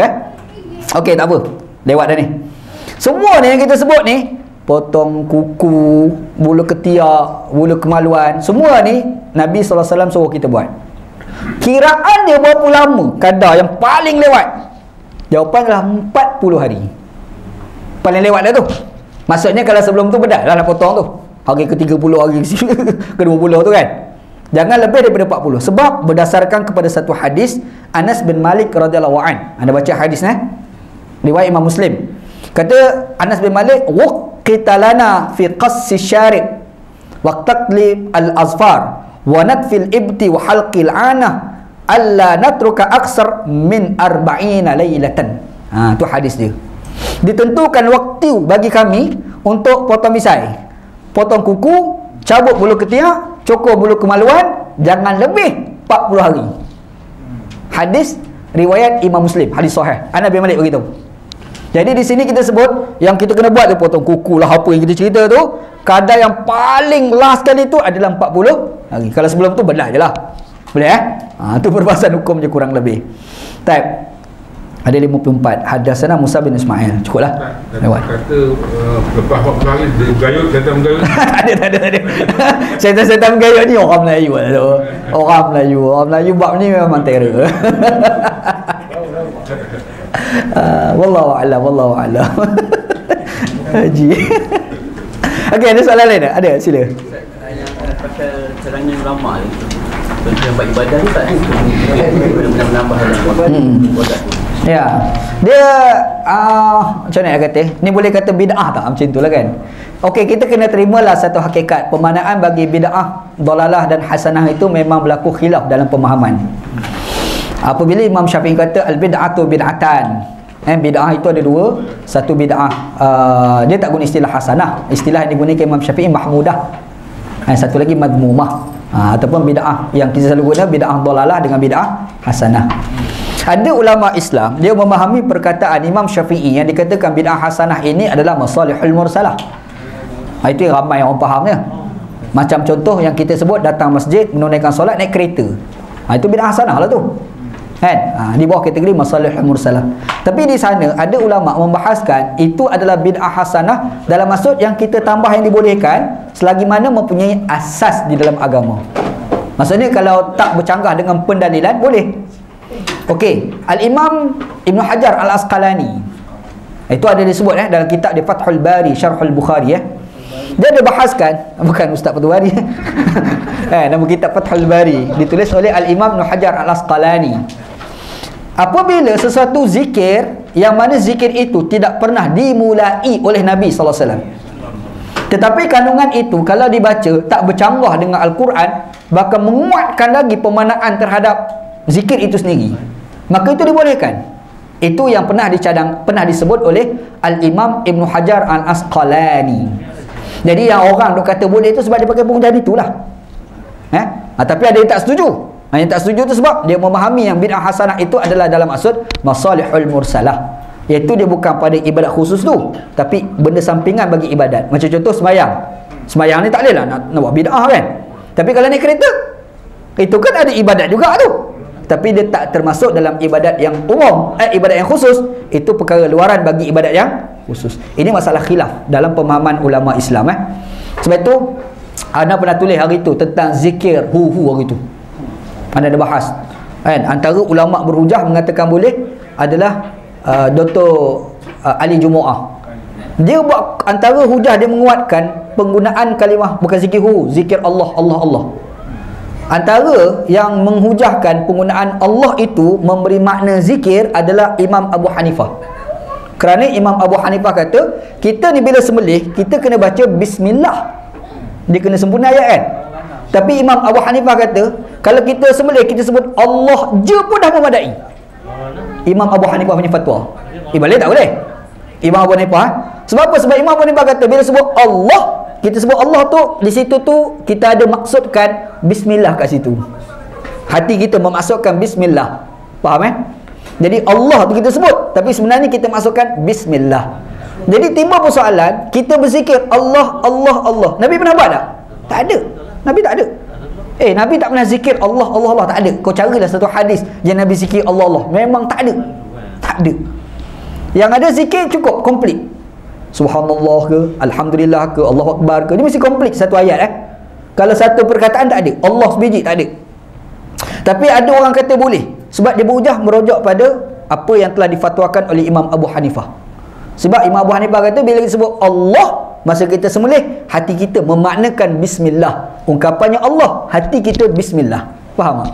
A: Okey, tak apa, lewat dah ni. Semua ni yang kita sebut ni, potong kuku, bulu ketiak, bulu kemaluan, semua ni Nabi SAW suruh kita buat. Kiraan dia berapa lama kadar yang paling lewat? Jawapan adalah 40 hari. Paling lewat dah tu. Maksudnya kalau sebelum tu bedah lah nak potong tu. Hari ke-30, hari ke-20 tu kan. Jangan lebih daripada 40. Sebab berdasarkan kepada satu hadis Anas bin Malik radhiyallahu an. Anda baca hadis riwayat Imam Muslim. Kata Anas bin Malik, "Waqita lana fi qassi syarib wa taqlib al-azfar wa natfil ibti wa halqil anah alla natruka aksar min 40 lailatan." Tu hadis dia. Ditentukan waktu bagi kami untuk potong misai, potong kuku, cabut bulu ketiak, cukur bulu kemaluan, jangan lebih 40 hari. Hadis riwayat Imam Muslim, hadis sahih. Anas bin Malik beritahu. Jadi di sini kita sebut yang kita kena buat tu potong kuku lah, apa yang kita cerita tu, kadar yang paling last kali tu adalah 40 hari. Kalau sebelum tu belah je lah. Boleh tu perbahasan hukum je kurang lebih. Type ada 54. Hadatsana Musa bin Ismail. Cukuplah. Lewat.
B: Kata lepas 40 hari dia gayut, datang gayut.
A: Tak ada. Setan gayut ni orang Melayu lah tu. Orang Melayu bab ni memang terror. Wallahu a'lam. Haji. Okey, ada soalan lain tak? Ada, sila.
E: Pasal serangan ulama ni. Yang buat ibadah ni tak menambah ibadah.
A: Ya. Dia macam mana nak kata? Ni boleh kata bid'ah tak? Macam itulah kan. Okey, kita kena terimalah satu hakikat. Pemaknaan bagi bid'ah, dalalah dan hasanah itu memang berlaku khilaf dalam pemahaman. Apabila Imam Syafi'i kata al-bid'atu bid'atan, bid'ah itu ada dua. Satu bid'ah dia tak guna istilah hasanah. Istilah yang digunakan Imam Syafi'i mahmudah. Satu lagi madmumah. Ataupun bid'ah yang kita selalu guna bid'ah dalalah dengan bid'ah hasanah. Ada ulama Islam dia memahami perkataan Imam Syafi'i yang dikatakan bid'ah hasanah ini adalah masalihul mursalah. Itu yang ramai orang fahamnya. Macam contoh yang kita sebut datang masjid, menunaikan solat, naik kereta. Itu bid'ah hasanah lah tu. Kan? Di bawah kategori masalihul mursalah. Tapi di sana ada ulama membahaskan itu adalah bid'ah hasanah dalam maksud yang kita tambah yang dibolehkan selagi mana mempunyai asas di dalam agama. Maksudnya kalau tak bercanggah dengan pendalilan boleh. Okey, Al-Imam Ibn Hajar Al-Asqalani itu ada disebut dalam kitab di Fathul Bari Syarhul Bukhari dia ada bahaskan, bukan Ustaz Fathul Bari nama kitab Fathul Bari ditulis oleh Al-Imam Ibn Hajar Al-Asqalani. Apabila sesuatu zikir yang mana zikir itu tidak pernah dimulai oleh Nabi SAW, tetapi kandungan itu kalau dibaca tak bercanggah dengan Al-Quran, bahkan menguatkan lagi pemaknaan terhadap zikir itu sendiri, maka itu dibolehkan. Itu yang pernah disebut oleh Al-Imam Ibn Hajar Al-Asqalani. Jadi yang orang duk kata boleh itu sebab dia pakai pengucapan itulah. Tapi ada yang tak setuju. Yang tak setuju itu sebab dia memahami yang bid'ah hasanah itu adalah dalam maksud masalihul mursalah, iaitu dia bukan pada ibadat khusus tu, tapi benda sampingan bagi ibadat. Macam contoh sembahyang ni tak boleh lah nak buat bid'ah kan. Tapi kalau naik kereta, itu kan ada ibadat juga tu. tapi dia tak termasuk dalam ibadat yang umum, ibadat yang khusus. Itu perkara luaran bagi ibadat yang khusus. Ini masalah khilaf dalam pemahaman ulama Islam. Sebab itu Ana pernah tulis hari itu tentang zikir hari itu. Ana ada bahas kan, antara ulama berhujah mengatakan boleh adalah Dr. Ali Jumu'ah. Dia buat antara hujah, dia menguatkan penggunaan kalimah bukan zikir zikir Allah. Antara yang menghujahkan penggunaan Allah itu memberi makna zikir adalah Imam Abu Hanifah. Kerana Imam Abu Hanifah kata, kita ni bila sembelih kita kena baca bismillah. Dia kena sempurna ayat kan. Tapi Imam Abu Hanifah kata, kalau kita sembelih kita sebut Allah je pun dah memadai. Imam Abu Hanifah punya fatwa. Boleh tak boleh? Imam Abu Hanifah. Sebab apa? Sebab Imam Abu Hanifah kata bila sebut Allah, kita sebut Allah tu, di situ tu kita ada maksudkan bismillah kat situ. Hati kita memaksudkan bismillah. Faham Jadi Allah tu kita sebut, tapi sebenarnya kita maksudkan bismillah. Jadi timbul persoalan, kita berzikir Allah. Nabi pernah buat tak? Tak ada. Nabi tak ada. Nabi tak pernah zikir Allah, tak ada. Kau carilah satu hadis yang Nabi zikir Allah. Memang tak ada. Tak ada. Yang ada zikir cukup, komplit. Subhanallah ke, Alhamdulillah ke, Allahu Akbar ke, dia mesti komplit satu ayat Kalau satu perkataan tak ada, Allah sebiji tak ada. Tapi ada orang kata boleh, sebab dia berhujah merujuk pada apa yang telah difatwakan oleh Imam Abu Hanifah. Sebab Imam Abu Hanifah kata bila kita sebut Allah, masa kita sembelih, hati kita memaknakan bismillah. Ungkapannya Allah, hati kita bismillah. Faham tak?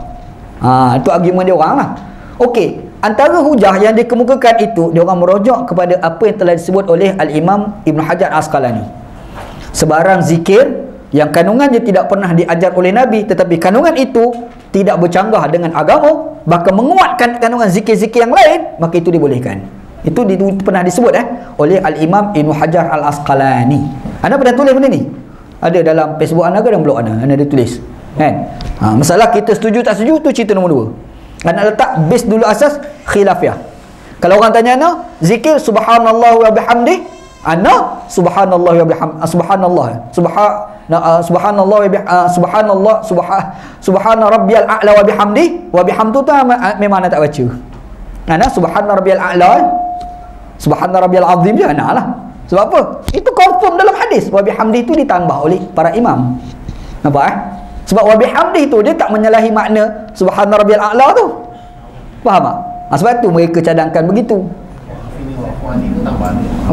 A: Itu argument dia orang lah. Okey, antara hujah yang dikemukakan itu, dia orang merujuk kepada apa yang telah disebut oleh Al-Imam Ibn Hajar Al-Asqalani. Sebarang zikir yang kandungannya tidak pernah diajar oleh Nabi, tetapi kandungan itu tidak bercanggah dengan agama, bahkan menguatkan kandungan zikir-zikir yang lain, maka itu dibolehkan. Itu pernah disebut oleh Al-Imam Ibn Hajar Al-Asqalani. Anda pernah tulis benda ni? Ada dalam Facebook anda ke dalam blog anda? Anda ada tulis kan? Masalah kita setuju tak setuju tu cerita nombor 2. Anda letak base dulu, asas khilafiah. Kalau orang tanya ana zikir subhanallah wa bihamdi, ana subhanallah wa bihamdi, subhanallah subhana rabbiyal a'la wa bihamdi, wa bihamdu tu memang ana tak baca. Ana subhana rabbiyal a'la, subhana rabbiyal azim je ana lah. Sebab apa? Itu confirm dalam hadis. Wa bihamdi itu ditambah oleh para imam. Nampak Sebab wa bihamdi tu dia tak menyalahi makna subhana rabbiyal a'la tu. Faham tak? Sebab tu mereka cadangkan begitu.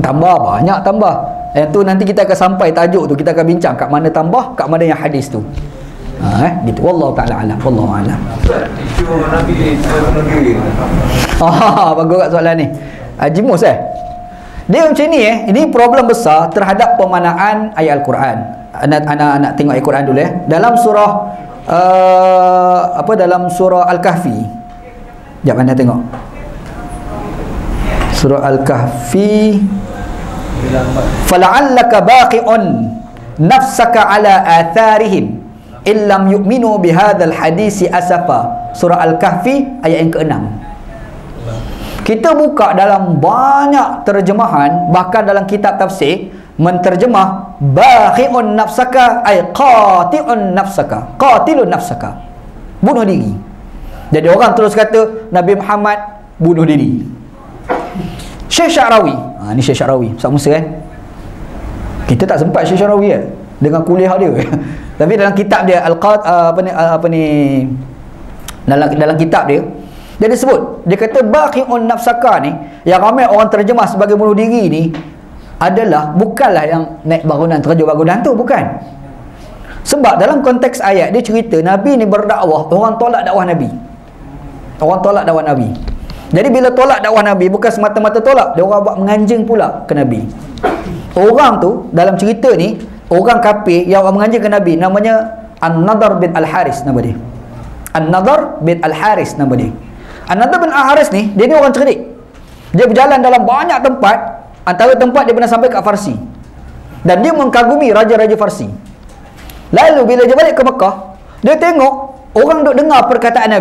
A: Tambah banyak tambah. Yang tu nanti kita akan sampai tajuk tu, kita akan bincang kat mana tambah, kat mana yang hadis tu. Gitu. Wallahu ta'ala alam. Wallahu alam.
B: Isu Nabi sendiri.
A: Bagus kat soalan ni. Jimus dia macam ni ini problem besar terhadap pemanaan ayat Al-Quran. Anak tengok ayat Quran dulu dalam surah dalam surah Al-Kahfi. Jap anda tengok surah Al-Kahfi. fala'allaka baqi'un nafsaka ala atharihim illam yu'minu bihadzal hadisi asafa. Surah Al-Kahfi ayat yang ke-6. Kita buka dalam banyak terjemahan, bahkan dalam kitab tafsir menterjemah baqi'un nafsaka ay qatilun nafsaka, bunuh diri. Jadi orang terus kata Nabi Muhammad bunuh diri. Syekh Syarawi, ni Syekh Syarawi Ustaz Musa kita tak sempat Syekh Syarawi dengan kuliah dia tapi dalam kitab dia dalam kitab dia disebut, dia kata baqi'un nafsaka ni yang ramai orang terjemah sebagai bunuh diri ni adalah bukanlah yang naik bangunan, terjun bangunan tu, bukan. Sebab dalam konteks ayat dia cerita Nabi ni berdakwah, orang tolak dakwah Nabi. Jadi bila tolak dakwah Nabi, bukan semata-mata tolak, dia orang buat menganjing pula ke Nabi. Orang tu dalam cerita ni, orang kafir yang menganjing ke Nabi, namanya An-Nadhr bin Al-Haris nama dia. An-Nadhr bin Al-Haris nama dia. An-Nadhr bin Al-Haris ni, dia ni orang cerdik. Dia berjalan dalam banyak tempat, antara tempat dia pernah sampai kat Farsi. Dan dia mengkagumi raja-raja Farsi. Lalu bila dia balik ke Mekah, dia tengok orang duk dengar perkataan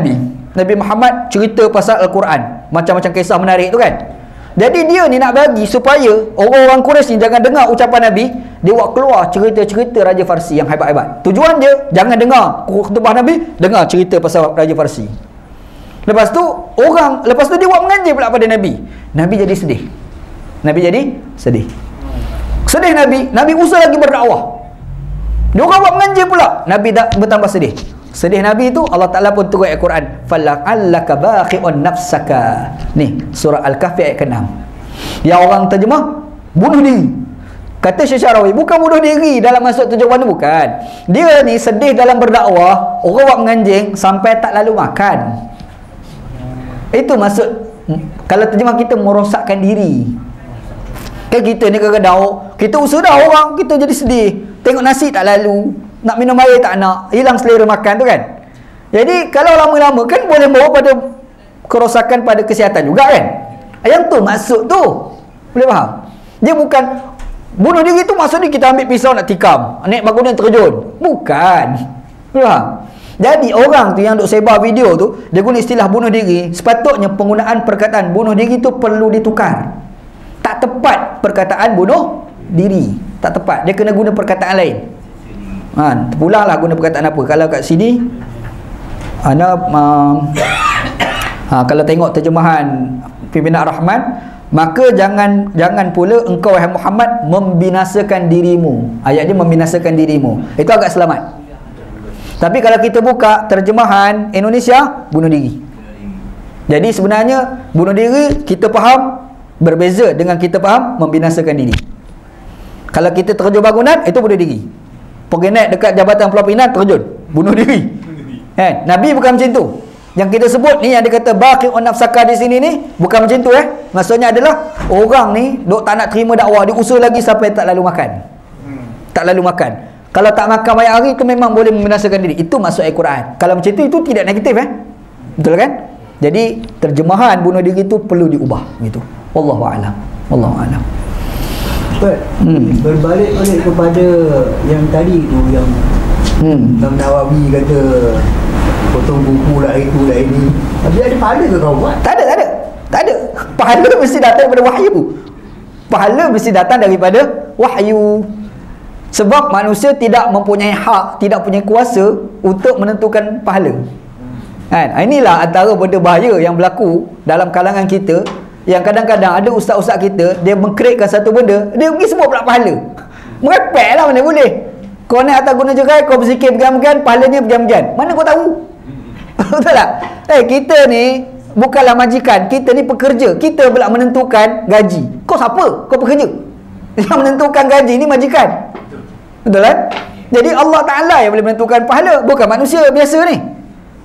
A: Nabi Muhammad cerita pasal Al-Quran, macam-macam kisah menarik tu kan. Jadi dia ni nak bagi supaya orang-orang Quraisy ni jangan dengar ucapan Nabi, dia buat keluar cerita-cerita raja Farsi yang hebat-hebat. Tujuan dia jangan dengar khutbah Nabi, dengar cerita pasal raja Farsi. Lepas tu dia buat menganjing pula pada Nabi. Nabi jadi sedih. Sedih Nabi usaha lagi berdakwah. Dia orang buat menganjing pula. Nabi dah bertambah sedih. Sedih Nabi itu Allah Ta'ala pun turun ayat Quran. Fala'allaka baqi'un nafsaka. Ni surah Al-Kahfi ayat ke-6. Yang orang terjemah bunuh diri. Kata Syekh Syarawi, bukan bunuh diri dalam maksud terjemahan ni, bukan. Dia ni sedih dalam berdakwah, orang buat menganjing sampai tak lalu makan. Itu maksud, kalau terjemah kita merosakkan diri. Kan kita ni kadang-kadang kita usaha dah orang, kita jadi sedih. Tengok nasi tak lalu, nak minum air tak nak, hilang selera makan tu kan. Jadi kalau lama-lama kan boleh bawa pada kerosakan pada kesihatan juga kan. Yang tu maksud tu. Boleh faham? Dia bukan bunuh diri tu maksudnya kita ambil pisau nak tikam, naik bangunan terjun. Bukan. Boleh faham? Jadi orang tu yang duk sebar video tu, dia guna istilah bunuh diri. Sepatutnya penggunaan perkataan bunuh diri tu perlu ditukar. Tak tepat perkataan bunuh diri. Tak tepat. Dia kena guna perkataan lain. Terpulanglah guna perkataan apa. Kalau kat sini kalau tengok terjemahan Pimpinan Rahman, maka jangan pula engkau wahai Muhammad membinasakan dirimu. Ayat dia membinasakan dirimu. Itu agak selamat. Tapi kalau kita buka terjemahan Indonesia, bunuh diri. Jadi sebenarnya bunuh diri kita faham berbeza dengan kita faham membinasakan diri. Kalau kita terjun bangunan, itu bunuh diri. Pergi naik dekat Jabatan Pulau Pinang, terjun, bunuh diri. Nabi bukan macam tu. Yang kita sebut ni, yang dia kata baqi'un nafsaka di sini ni, bukan macam tu. Maksudnya adalah orang ni duk tak nak terima dakwah, dia usaha lagi sampai tak lalu makan. Tak lalu makan. Kalau tak makan banyak hari, itu memang boleh membinasakan diri. Itu maksud Al-Quran. Kalau macam itu tidak negatif. Betul kan? Jadi terjemahan bunuh diri itu perlu diubah gitu. Wallahu a'lam.
D: Berbalik kepada yang tadi tu, yang Imam Nawawi kata potong buku lah itu lah ini. Tapi ada pahala ke kau buat?
A: Tak ada. Pahala mesti datang daripada wahyu. Sebab manusia tidak mempunyai hak, tidak punya kuasa untuk menentukan pahala. Inilah antara benda bahaya yang berlaku dalam kalangan kita, yang kadang-kadang ada ustaz-ustaz kita, dia mengkreatkan satu benda, dia pergi sebut pula pahala. Merepek lah, mana boleh. Kau naik atas guna jerai, kau berzikir berjam-jam, pahalanya berjam-jam. Mana kau tahu? Betul tak? Kita ni bukanlah majikan, kita ni pekerja. Kita pula menentukan gaji. Kau siapa? Kau pekerja. Yang menentukan gaji ni majikan. Betul kan? Jadi Allah Ta'ala yang boleh menentukan pahala, bukan manusia biasa ni.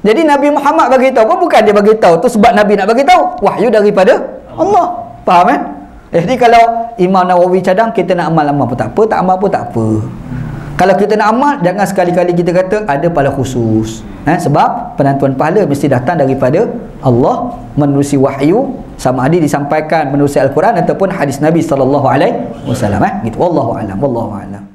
A: Jadi Nabi Muhammad bagi tahu pun bukan dia bagi tahu tu sebab Nabi nak bagi tahu, wahyu daripada Allah. Faham kan? Jadi kalau Imam Nawawi cadang kita nak amal pun tak apa, tak amal pun tak apa. Kalau kita nak amal, jangan sekali-kali kita kata ada pahala khusus. Sebab penentuan pahala mesti datang daripada Allah menerusi wahyu, sama ada disampaikan menerusi Al-Quran ataupun hadis Nabi sallallahu alaihi wasallam. Gitu. Wallahu a'lam.